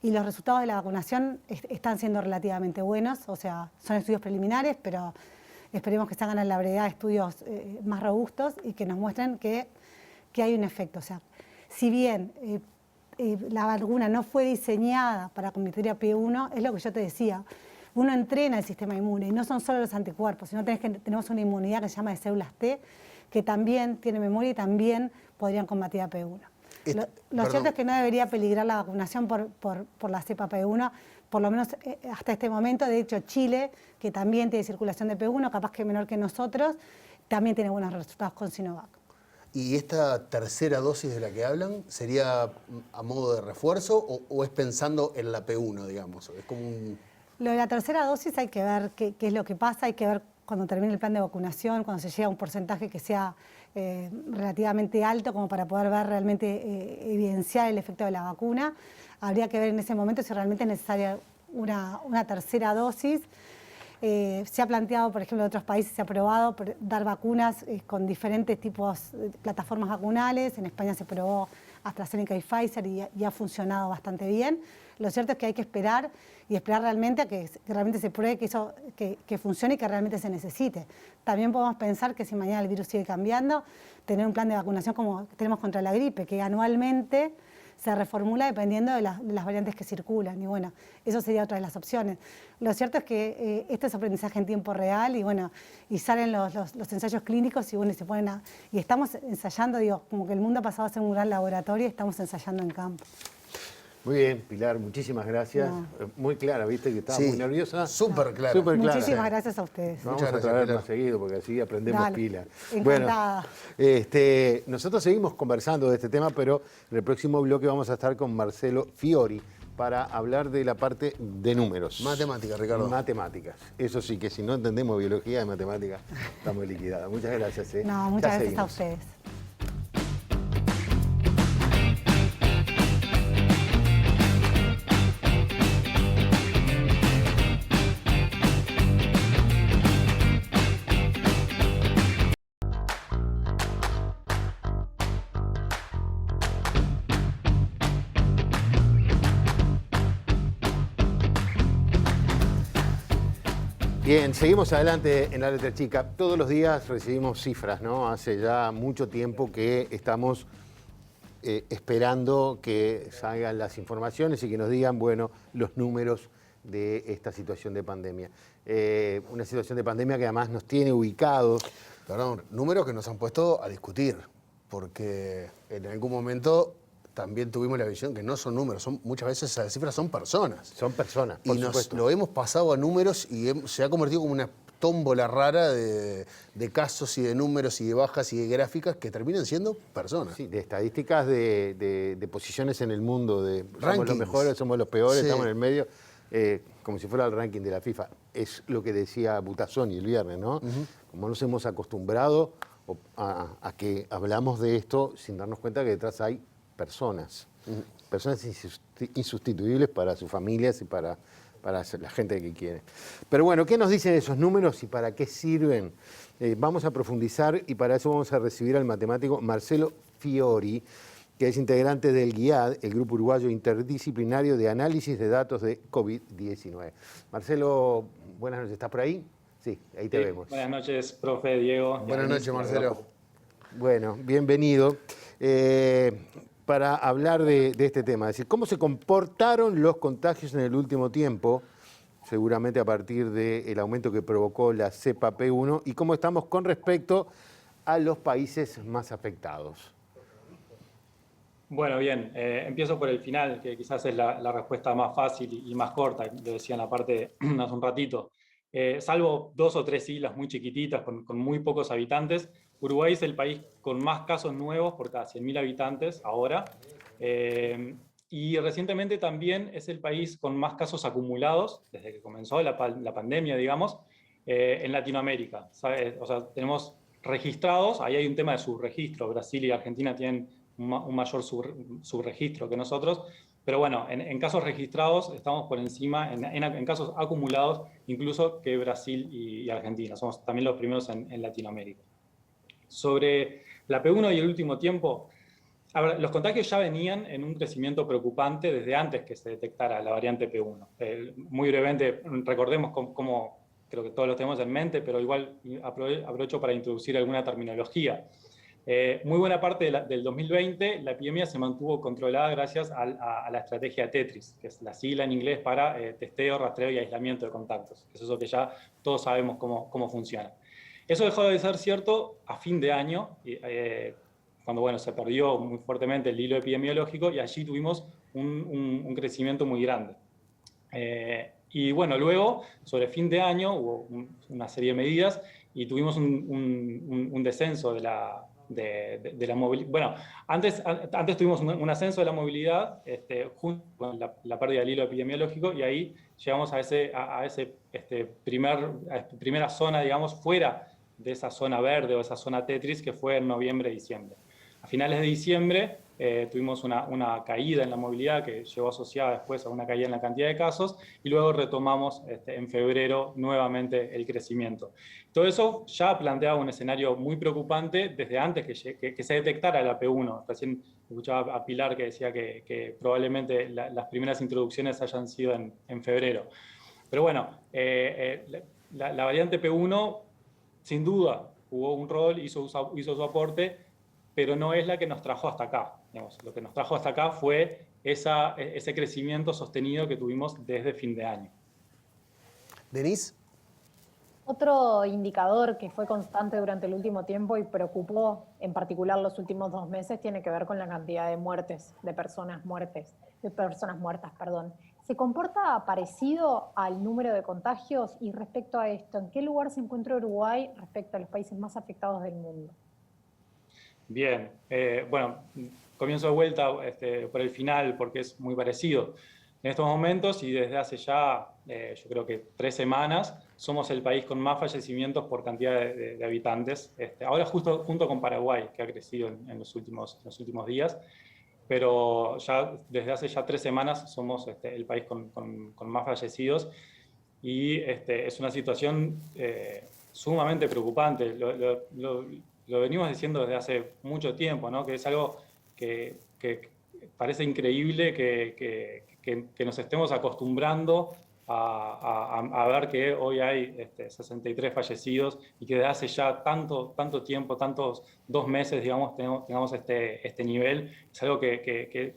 y los resultados de la vacunación están siendo relativamente buenos, o sea, son estudios preliminares, pero esperemos que se hagan en la brevedad estudios más robustos y que nos muestren que hay un efecto. O sea, si bien la vacuna no fue diseñada para combatir a P1, es lo que yo te decía, uno entrena el sistema inmune y no son solo los anticuerpos, sino tenemos una inmunidad que se llama de células T, que también tiene memoria y también podrían combatir a P1. Lo cierto es que no debería peligrar la vacunación por la cepa P1, por lo menos hasta este momento. De hecho, Chile, que también tiene circulación de P1, capaz que menor que nosotros, también tiene buenos resultados con Sinovac. ¿Y esta tercera dosis de la que hablan sería a modo de refuerzo o es pensando en la P1, digamos? Es como Lo de la tercera dosis hay que ver qué es lo que pasa, hay que ver cuando termine el plan de vacunación, cuando se llega a un porcentaje que sea relativamente alto como para poder ver realmente evidenciar el efecto de la vacuna. Habría que ver en ese momento si realmente es necesaria una tercera dosis. Se ha planteado, por ejemplo, en otros países se ha probado dar vacunas con diferentes tipos de plataformas vacunales. En España se probó AstraZeneca y Pfizer y ha funcionado bastante bien. Lo cierto es que hay que esperar y esperar realmente a que realmente se pruebe que funcione y que realmente se necesite. También podemos pensar que si mañana el virus sigue cambiando, tener un plan de vacunación como tenemos contra la gripe, que anualmente se reformula dependiendo de las variantes que circulan. Y bueno, eso sería otra de las opciones. Lo cierto es que esto es aprendizaje en tiempo real y bueno, y salen los ensayos clínicos y bueno, y se ponen y estamos ensayando, como que el mundo ha pasado a ser un gran laboratorio y estamos ensayando en campo. Muy bien, Pilar, muchísimas gracias. No. Muy clara, viste que estaba muy nerviosa. Súper clara. Muchísimas gracias a ustedes. Vamos a traer más seguido porque así aprendemos pila. Encantada. Bueno, nosotros seguimos conversando de este tema, pero en el próximo bloque vamos a estar con Marcelo Fiori, para hablar de la parte de números. Matemáticas, Ricardo. Matemáticas. Eso sí, que si no entendemos biología y matemáticas, estamos liquidados. Muchas gracias. No, muchas gracias a ustedes. Bien, seguimos adelante en la letra chica. Todos los días recibimos cifras, ¿no? Hace ya mucho tiempo que estamos esperando que salgan las informaciones y que nos digan, bueno, los números de esta situación de pandemia. Una situación de pandemia que además nos tiene ubicados. Perdón, números que nos han puesto a discutir, porque en algún momento también tuvimos la visión que no son números, muchas veces esas cifras son personas. Son personas, por supuesto. Lo hemos pasado a números y se ha convertido como una tómbola rara de casos y de números y de bajas y de gráficas que terminan siendo personas. Sí, de estadísticas de posiciones en el mundo, de somos Rankings. los mejores, somos los peores, Sí. estamos en el medio, como si fuera el ranking de la FIFA. Es lo que decía Butazzoni el viernes, ¿no? Como nos hemos acostumbrado a que hablamos de esto sin darnos cuenta que detrás hay personas, personas insustituibles para sus familias y para la gente que quiere. Pero bueno, ¿qué nos dicen esos números y para qué sirven? Vamos a profundizar y para eso vamos a recibir al matemático Marcelo Fiori, que es integrante del GIAD, el Grupo Uruguayo Interdisciplinario de Análisis de Datos de COVID-19. Marcelo, buenas noches, ¿estás por ahí? Sí, ahí te vemos. Buenas noches, profe Diego. Buenas noches, Marcelo. Bueno, bienvenido. Para hablar de este tema, es decir, cómo se comportaron los contagios en el último tiempo, seguramente a partir del aumento que provocó la cepa P1, y cómo estamos con respecto a los países más afectados. Bueno, bien, empiezo por el final, que quizás es la respuesta más fácil y más corta, lo decía en la parte hace un ratito. Salvo 2 o 3 islas muy chiquititas, con muy pocos habitantes, Uruguay es el país con más casos nuevos por cada 100.000 habitantes ahora, y recientemente también es el país con más casos acumulados, desde que comenzó la pandemia, digamos, en Latinoamérica. ¿Sabes? O sea, tenemos registrados, ahí hay un tema de subregistro, Brasil y Argentina tienen un mayor subregistro que nosotros, pero bueno, en casos registrados estamos por encima, en casos acumulados, incluso que Brasil y Argentina. Somos también los primeros en Latinoamérica. Sobre la P1 y el último tiempo, a ver, los contagios ya venían en un crecimiento preocupante desde antes que se detectara la variante P1. Muy brevemente, recordemos cómo creo que todos lo tenemos en mente, pero igual aprovecho para introducir alguna terminología. Muy buena parte del 2020 la epidemia se mantuvo controlada gracias a la estrategia Tetris, que es la sigla en inglés para testeo, rastreo y aislamiento de contactos. Es eso que ya todos sabemos cómo funciona. Eso dejó de ser cierto a fin de año, cuando bueno, se perdió muy fuertemente el hilo epidemiológico y allí tuvimos un crecimiento muy grande. Y bueno, luego, sobre fin de año, hubo una serie de medidas y tuvimos un descenso de la movilidad. Bueno, antes tuvimos un ascenso de la movilidad junto con la pérdida del hilo epidemiológico y ahí llegamos a esa primera zona, digamos, fuera de esa zona verde o esa zona Tetris que fue en noviembre-diciembre. A finales de diciembre tuvimos una caída en la movilidad que llegó asociada después a una caída en la cantidad de casos y luego retomamos en febrero nuevamente el crecimiento. Todo eso ya planteaba un escenario muy preocupante desde antes que se detectara la P1. Recién escuchaba a Pilar que decía que probablemente las primeras introducciones hayan sido en febrero. Pero bueno, la variante P1 sin duda jugó un rol, hizo su aporte, pero no es la que nos trajo hasta acá. Digamos, lo que nos trajo hasta acá fue ese crecimiento sostenido que tuvimos desde fin de año. Denise. Otro indicador que fue constante durante el último tiempo y preocupó en particular los últimos 2 meses tiene que ver con la cantidad de muertes, de personas muertas. ¿Se comporta parecido al número de contagios? Y respecto a esto, ¿en qué lugar se encuentra Uruguay respecto a los países más afectados del mundo? Bien, bueno, comienzo de vuelta por el final porque es muy parecido. En estos momentos y desde hace ya, yo creo que 3 semanas, somos el país con más fallecimientos por cantidad de habitantes. Ahora justo junto con Paraguay, que ha crecido en los últimos días, pero ya desde hace ya 3 semanas somos el país con más fallecidos y es una situación sumamente preocupante. Lo venimos diciendo desde hace mucho tiempo, ¿no? Que es algo que parece increíble que nos estemos acostumbrando a ver que hoy hay 63 fallecidos y que desde hace ya tanto tiempo, tantos 2 meses, digamos, tengamos este nivel. Es algo que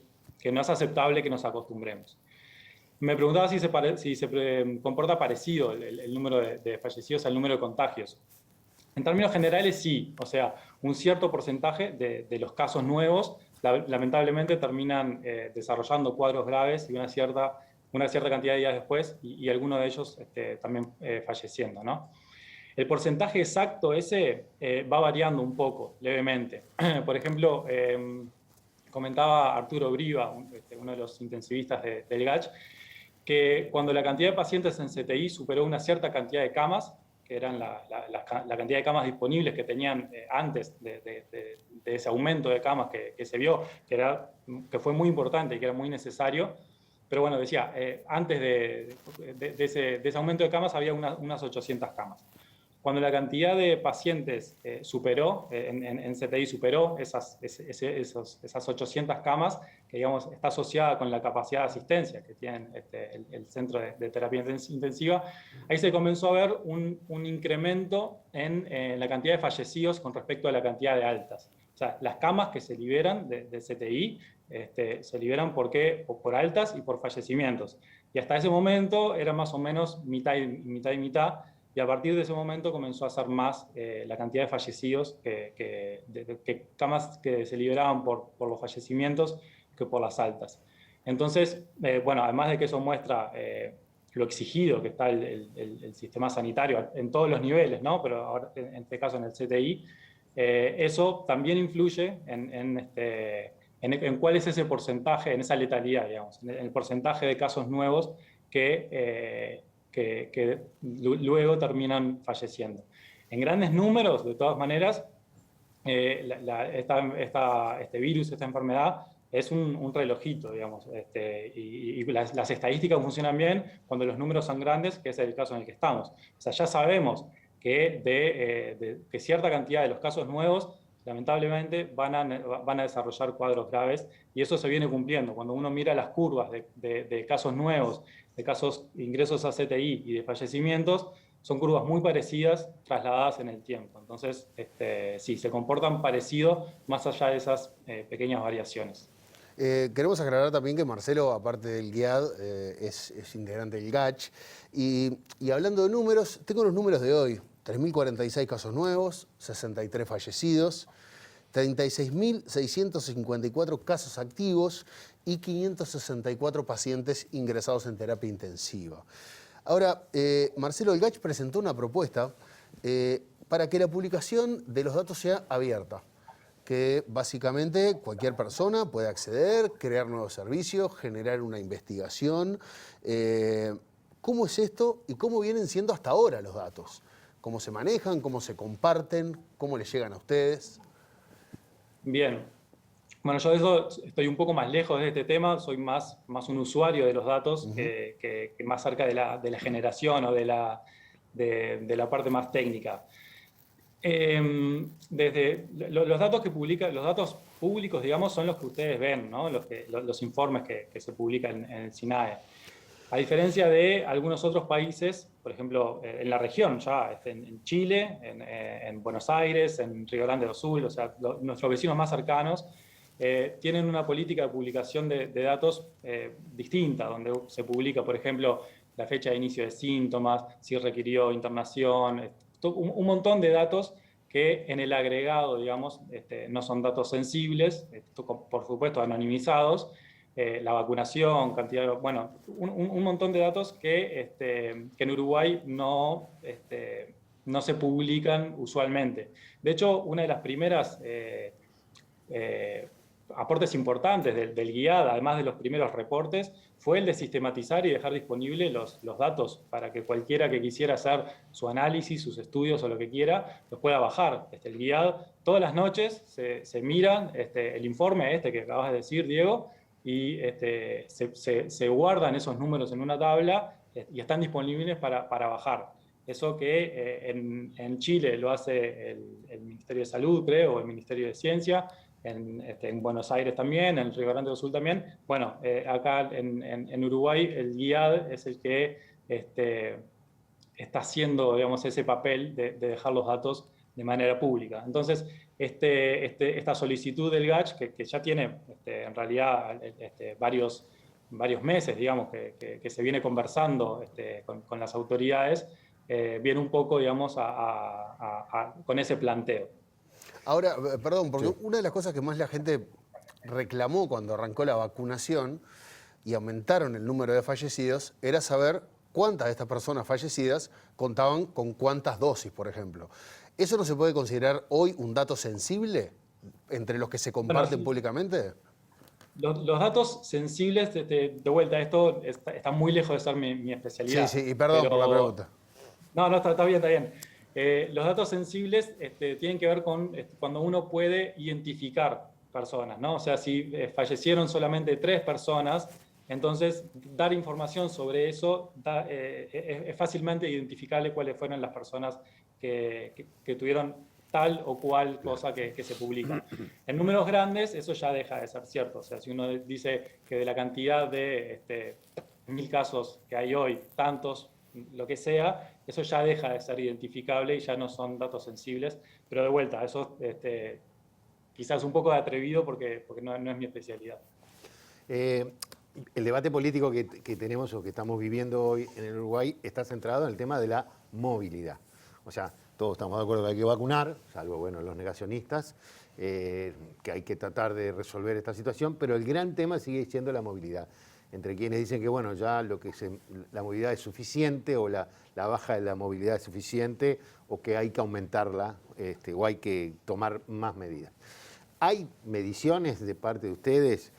no es aceptable que nos acostumbremos. Me preguntaba si se comporta parecido el número de fallecidos al número de contagios. En términos generales, sí. O sea, un cierto porcentaje de los casos nuevos lamentablemente terminan desarrollando cuadros graves y una cierta cantidad de días después y algunos de ellos también falleciendo, ¿no? El porcentaje exacto ese va variando un poco, levemente. Por ejemplo, comentaba Arturo Briva, uno de los intensivistas del GACH, que cuando la cantidad de pacientes en CTI superó una cierta cantidad de camas, que eran la cantidad de camas disponibles que tenían antes de ese aumento de camas que se vio, que fue muy importante y que era muy necesario. Pero bueno, decía, antes de ese aumento de camas había unas 800 camas. Cuando la cantidad de pacientes superó, en CTI superó esas 800 camas, que digamos está asociada con la capacidad de asistencia que tiene el centro de terapia intensiva, ahí se comenzó a ver un incremento en la cantidad de fallecidos con respecto a la cantidad de altas. O sea, las camas que se liberan de CTI se liberan por altas y por fallecimientos. Y hasta ese momento era más o menos mitad y mitad. Y a partir de ese momento comenzó a ser más la cantidad de fallecidos que camas que se liberaban por los fallecimientos que por las altas. Entonces, bueno, además de que eso muestra lo exigido que está el sistema sanitario en todos los niveles, ¿no? Pero ahora, en este caso en el CTI, eso también influye en cuál es ese porcentaje, en esa letalidad, digamos, en el porcentaje de casos nuevos que luego terminan falleciendo. En grandes números, de todas maneras, este virus, esta enfermedad, es un relojito, digamos, y las estadísticas funcionan bien cuando los números son grandes, que es el caso en el que estamos. O sea, ya sabemos que cierta cantidad de los casos nuevos, lamentablemente, van a desarrollar cuadros graves, y eso se viene cumpliendo. Cuando uno mira las curvas de casos nuevos, de casos ingresos a CTI y de fallecimientos, son curvas muy parecidas trasladadas en el tiempo. Entonces, sí, se comportan parecido más allá de esas pequeñas variaciones. Queremos aclarar también que Marcelo, aparte del GIAD, es integrante del GACH. Y hablando de números, tengo los números de hoy. 3.046 casos nuevos, 63 fallecidos, 36.654 casos activos y 564 pacientes ingresados en terapia intensiva. Ahora, Marcelo, el GACH presentó una propuesta para que la publicación de los datos sea abierta, que básicamente cualquier persona puede acceder, crear nuevos servicios, generar una investigación. ¿Cómo es esto y cómo vienen siendo hasta ahora los datos? ¿Cómo se manejan? ¿Cómo se comparten? ¿Cómo les llegan a ustedes? Bien. Bueno, yo de eso estoy un poco más lejos de este tema, soy más un usuario de los datos que más cerca de la generación o de la parte más técnica. Los datos que publica, los datos públicos, digamos, son los que ustedes ven, ¿no? Los informes que se publican en el SINAE. A diferencia de algunos otros países, por ejemplo, en la región, ya en Chile, en Buenos Aires, en Río Grande do Sul, o sea, nuestros vecinos más cercanos, tienen una política de publicación de datos distinta, donde se publica, por ejemplo, la fecha de inicio de síntomas, si requirió internación, un montón de datos que en el agregado, digamos, no son datos sensibles, por supuesto anonimizados, la vacunación, cantidad de, bueno, un montón de datos que en Uruguay no se publican usualmente. De hecho, una de las primeras aportes importantes del GIAD, además de los primeros reportes, fue el de sistematizar y dejar disponibles los datos para que cualquiera que quisiera hacer su análisis, sus estudios o lo que quiera, los pueda bajar. El GIAD, todas las noches se miran el informe que acabas de decir, Diego, y se guardan esos números en una tabla y están disponibles para bajar. Eso que en Chile lo hace el Ministerio de Salud, creo, o el Ministerio de Ciencia, en Buenos Aires también, en Río Grande do Sul también. Bueno, acá en Uruguay el GIAD es el que está haciendo, digamos, ese papel de dejar los datos de manera pública. Entonces, esta solicitud del GACH, que ya tiene en realidad varios meses, digamos, que se viene conversando con las autoridades, viene un poco, digamos, con ese planteo. Ahora, perdón, porque una de las cosas que más la gente reclamó cuando arrancó la vacunación y aumentaron el número de fallecidos era saber cuántas de estas personas fallecidas contaban con cuántas dosis, por ejemplo. ¿Eso no se puede considerar hoy un dato sensible entre los que se comparten públicamente? Los datos sensibles, de vuelta, esto está muy lejos de ser mi especialidad. Sí, y perdón por la pregunta. No, está bien. Los datos sensibles tienen que ver con cuando uno puede identificar personas, ¿no? O sea, si fallecieron solamente 3 personas, entonces dar información sobre eso es fácilmente identificable cuáles fueron las personas que tuvieron tal o cual cosa que se publica. En números grandes eso ya deja de ser cierto. O sea, si uno dice que de la cantidad de 1000 casos que hay hoy, tantos, lo que sea, eso ya deja de ser identificable y ya no son datos sensibles. Pero de vuelta, eso quizás un poco de atrevido porque no es mi especialidad. El debate político que tenemos o que estamos viviendo hoy en el Uruguay está centrado en el tema de la movilidad. O sea, todos estamos de acuerdo que hay que vacunar, salvo, bueno, los negacionistas, que hay que tratar de resolver esta situación, pero el gran tema sigue siendo la movilidad. Entre quienes dicen que, bueno, ya la movilidad es suficiente o la baja de la movilidad es suficiente o que hay que aumentarla o hay que tomar más medidas. ¿Hay mediciones de parte de ustedes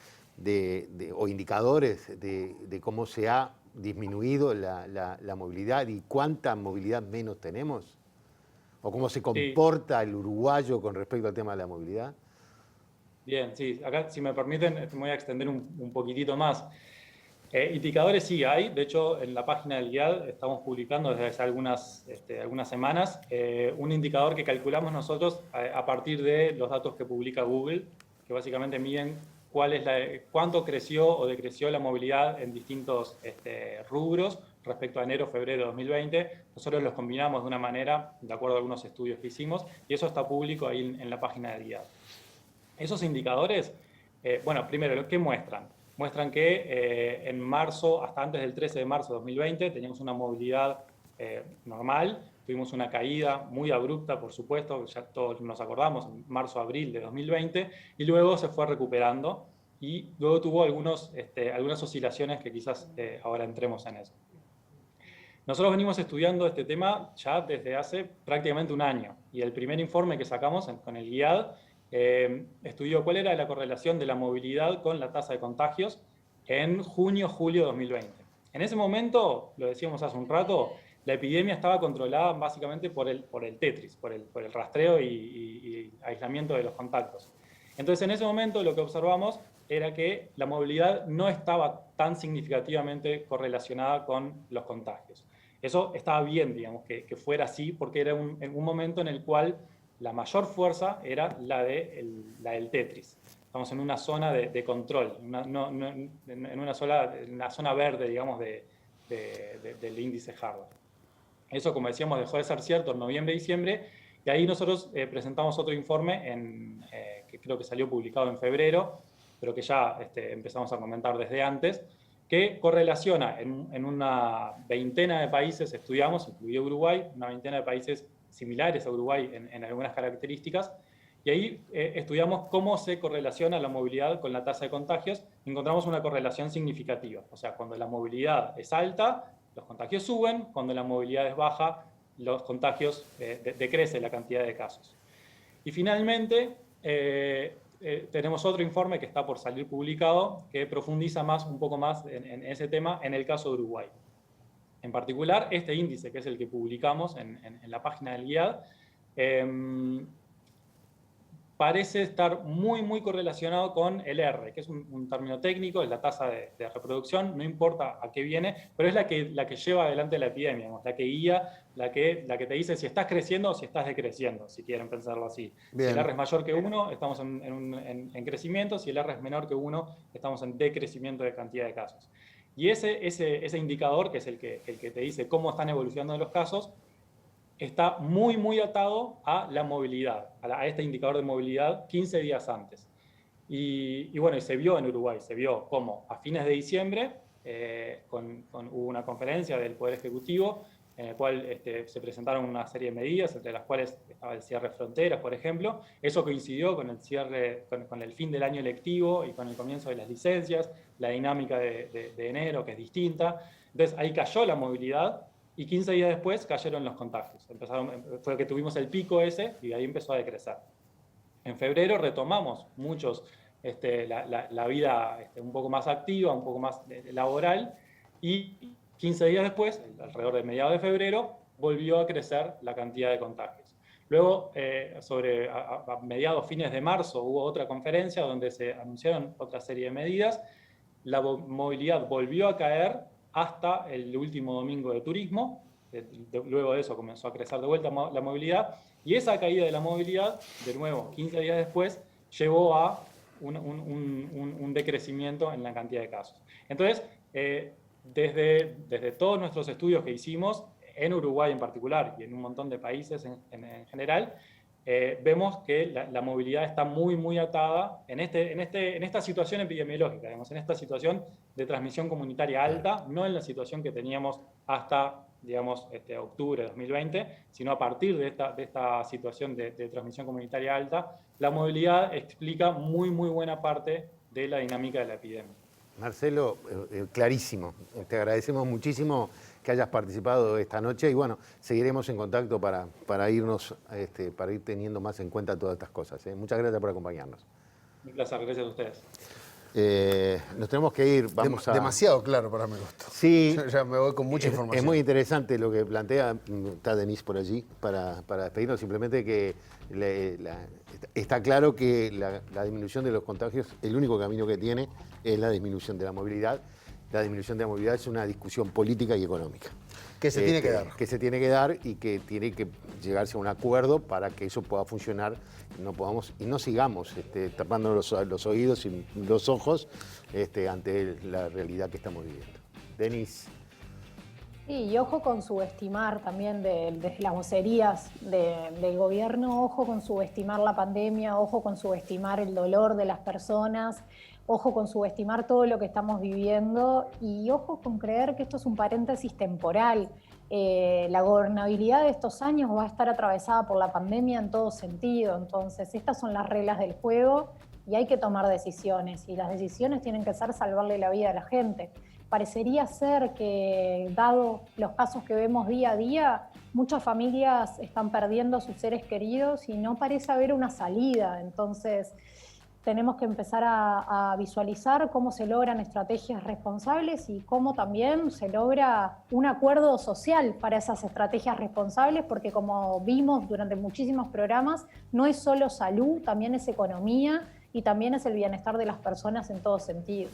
o indicadores de cómo se ha disminuido la movilidad y cuánta movilidad menos tenemos? ¿O cómo se comporta el uruguayo con respecto al tema de la movilidad? Bien, sí. Acá, si me permiten, me voy a extender un poquitito más. Indicadores sí hay. De hecho, en la página del GIAD estamos publicando desde hace algunas semanas un indicador que calculamos nosotros a partir de los datos que publica Google, que básicamente miden cuánto creció o decreció la movilidad en distintos rubros respecto a enero-febrero de 2020. Nosotros los combinamos de una manera, de acuerdo a algunos estudios que hicimos, y eso está público ahí en la página del GIAD. Esos indicadores, bueno, primero, ¿qué muestran? Muestran que en marzo, hasta antes del 13 de marzo de 2020, teníamos una movilidad normal, tuvimos una caída muy abrupta, por supuesto, ya todos nos acordamos, en marzo-abril de 2020, y luego se fue recuperando, y luego tuvo algunas oscilaciones que quizás ahora entremos en eso. Nosotros venimos estudiando este tema ya desde hace prácticamente un año, y el primer informe que sacamos con el GIAD estudió cuál era la correlación de la movilidad con la tasa de contagios en junio-julio de 2020. En ese momento, lo decíamos hace un rato, la epidemia estaba controlada básicamente por el Tetris, por el rastreo y aislamiento de los contactos. Entonces, en ese momento lo que observamos era que la movilidad no estaba tan significativamente correlacionada con los contagios. Eso estaba bien, digamos, que fuera así, porque era en un momento en el cual la mayor fuerza era la del Tetris. Estamos en una zona de control, en una zona verde, digamos, del índice Harvard. Eso, como decíamos, dejó de ser cierto en noviembre-diciembre, y ahí nosotros presentamos otro informe que creo que salió publicado en febrero, pero que ya empezamos a comentar desde antes, que correlaciona en una veintena de países, estudiamos, incluido Uruguay, una veintena de países similares a Uruguay en algunas características, y ahí estudiamos cómo se correlaciona la movilidad con la tasa de contagios, y encontramos una correlación significativa. O sea, cuando la movilidad es alta, los contagios suben; cuando la movilidad es baja, los contagios decrece la cantidad de casos. Y finalmente, tenemos otro informe que está por salir publicado que profundiza un poco más en ese tema en el caso de Uruguay. En particular, este índice, que es el que publicamos en la página del GIAD, parece estar muy correlacionado con el R, que es un término técnico, es la tasa de reproducción, no importa a qué viene, pero es la que lleva adelante la epidemia, digamos, la que guía, la que te dice si estás creciendo o si estás decreciendo, si quieren pensarlo así. Bien. Si el R es mayor que 1, estamos en crecimiento, si el R es menor que 1, estamos en decrecimiento de cantidad de casos. Y ese indicador, que es el que te dice cómo están evolucionando los casos, está muy atado a la movilidad, a este indicador de movilidad 15 días antes. Y bueno, se vio en Uruguay, se vio como a fines de diciembre hubo una conferencia del Poder Ejecutivo en la cual se presentaron una serie de medidas, entre las cuales estaba el cierre de fronteras, por ejemplo. Eso coincidió con el cierre, con el fin del año lectivo y con el comienzo de las licencias, la dinámica de enero, que es distinta. Entonces ahí cayó la movilidad, y 15 días después cayeron los contagios. Fue que tuvimos el pico ese y de ahí empezó a decrecer. En febrero retomamos muchos la vida un poco más activa, un poco más laboral, y 15 días después, alrededor de mediados de febrero, volvió a crecer la cantidad de contagios. Luego, a mediados, fines de marzo, hubo otra conferencia donde se anunciaron otra serie de medidas. La movilidad volvió a caer hasta el último domingo de turismo. Luego de eso comenzó a crecer de vuelta la movilidad, y esa caída de la movilidad, de nuevo, 15 días después, llevó a un decrecimiento en la cantidad de casos. Entonces, desde todos nuestros estudios que hicimos, en Uruguay en particular, y en un montón de países en general, vemos que la movilidad está muy atada en esta situación epidemiológica, digamos, en esta situación de transmisión comunitaria alta, no en la situación que teníamos hasta, digamos, octubre de 2020, sino a partir de esta situación de transmisión comunitaria alta, la movilidad explica muy buena parte de la dinámica de la epidemia. Marcelo, clarísimo. Te agradecemos muchísimo que hayas participado esta noche y bueno, seguiremos en contacto para irnos, para ir teniendo más en cuenta todas estas cosas. Muchas gracias por acompañarnos. Un placer, gracias a ustedes. Nos tenemos que ir. Demasiado claro para mi gusto. Sí. Yo ya me voy con mucha información. Es muy interesante lo que plantea. Está Denise por allí para despedirnos. Simplemente que está claro que la disminución de los contagios, el único camino que tiene es la disminución de la movilidad. La disminución de la movilidad es una discusión política y económica. Que se tiene que dar. Que se tiene que dar y que tiene que llegarse a un acuerdo para que eso pueda funcionar y no sigamos tapando los oídos y los ojos ante la realidad que estamos viviendo. Denise. Sí, y ojo con subestimar también de las vocerías del gobierno, ojo con subestimar la pandemia, ojo con subestimar el dolor de las personas, ojo con subestimar todo lo que estamos viviendo y ojo con creer que esto es un paréntesis temporal. La gobernabilidad de estos años va a estar atravesada por la pandemia en todo sentido, entonces estas son las reglas del juego y hay que tomar decisiones y las decisiones tienen que ser salvarle la vida a la gente. Parecería ser que, dado los casos que vemos día a día, muchas familias están perdiendo a sus seres queridos y no parece haber una salida. Entonces, tenemos que empezar a visualizar cómo se logran estrategias responsables y cómo también se logra un acuerdo social para esas estrategias responsables, porque como vimos durante muchísimos programas, no es solo salud, también es economía y también es el bienestar de las personas en todo sentido.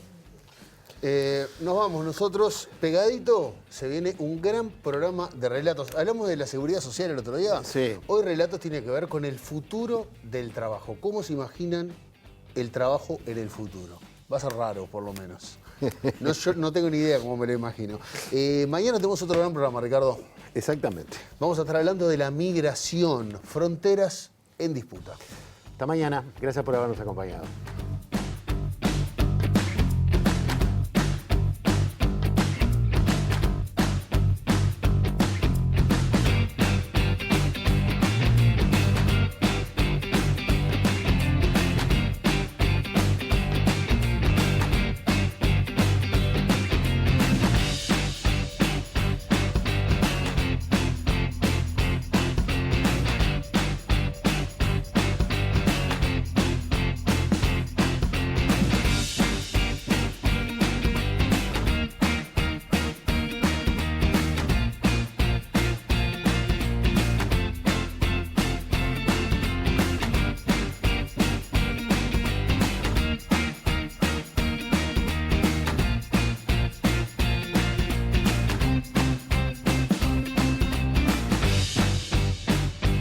Nos vamos nosotros, pegadito, se viene un gran programa de relatos. Hablamos de la seguridad social el otro día. Sí. Hoy Relatos tiene que ver con el futuro del trabajo. ¿Cómo se imaginan el trabajo en el futuro? Va a ser raro, por lo menos. Yo no tengo ni idea cómo me lo imagino. Mañana tenemos otro gran programa, Ricardo. Exactamente. Vamos a estar hablando de la migración, fronteras en disputa. Hasta mañana. Gracias por habernos acompañado.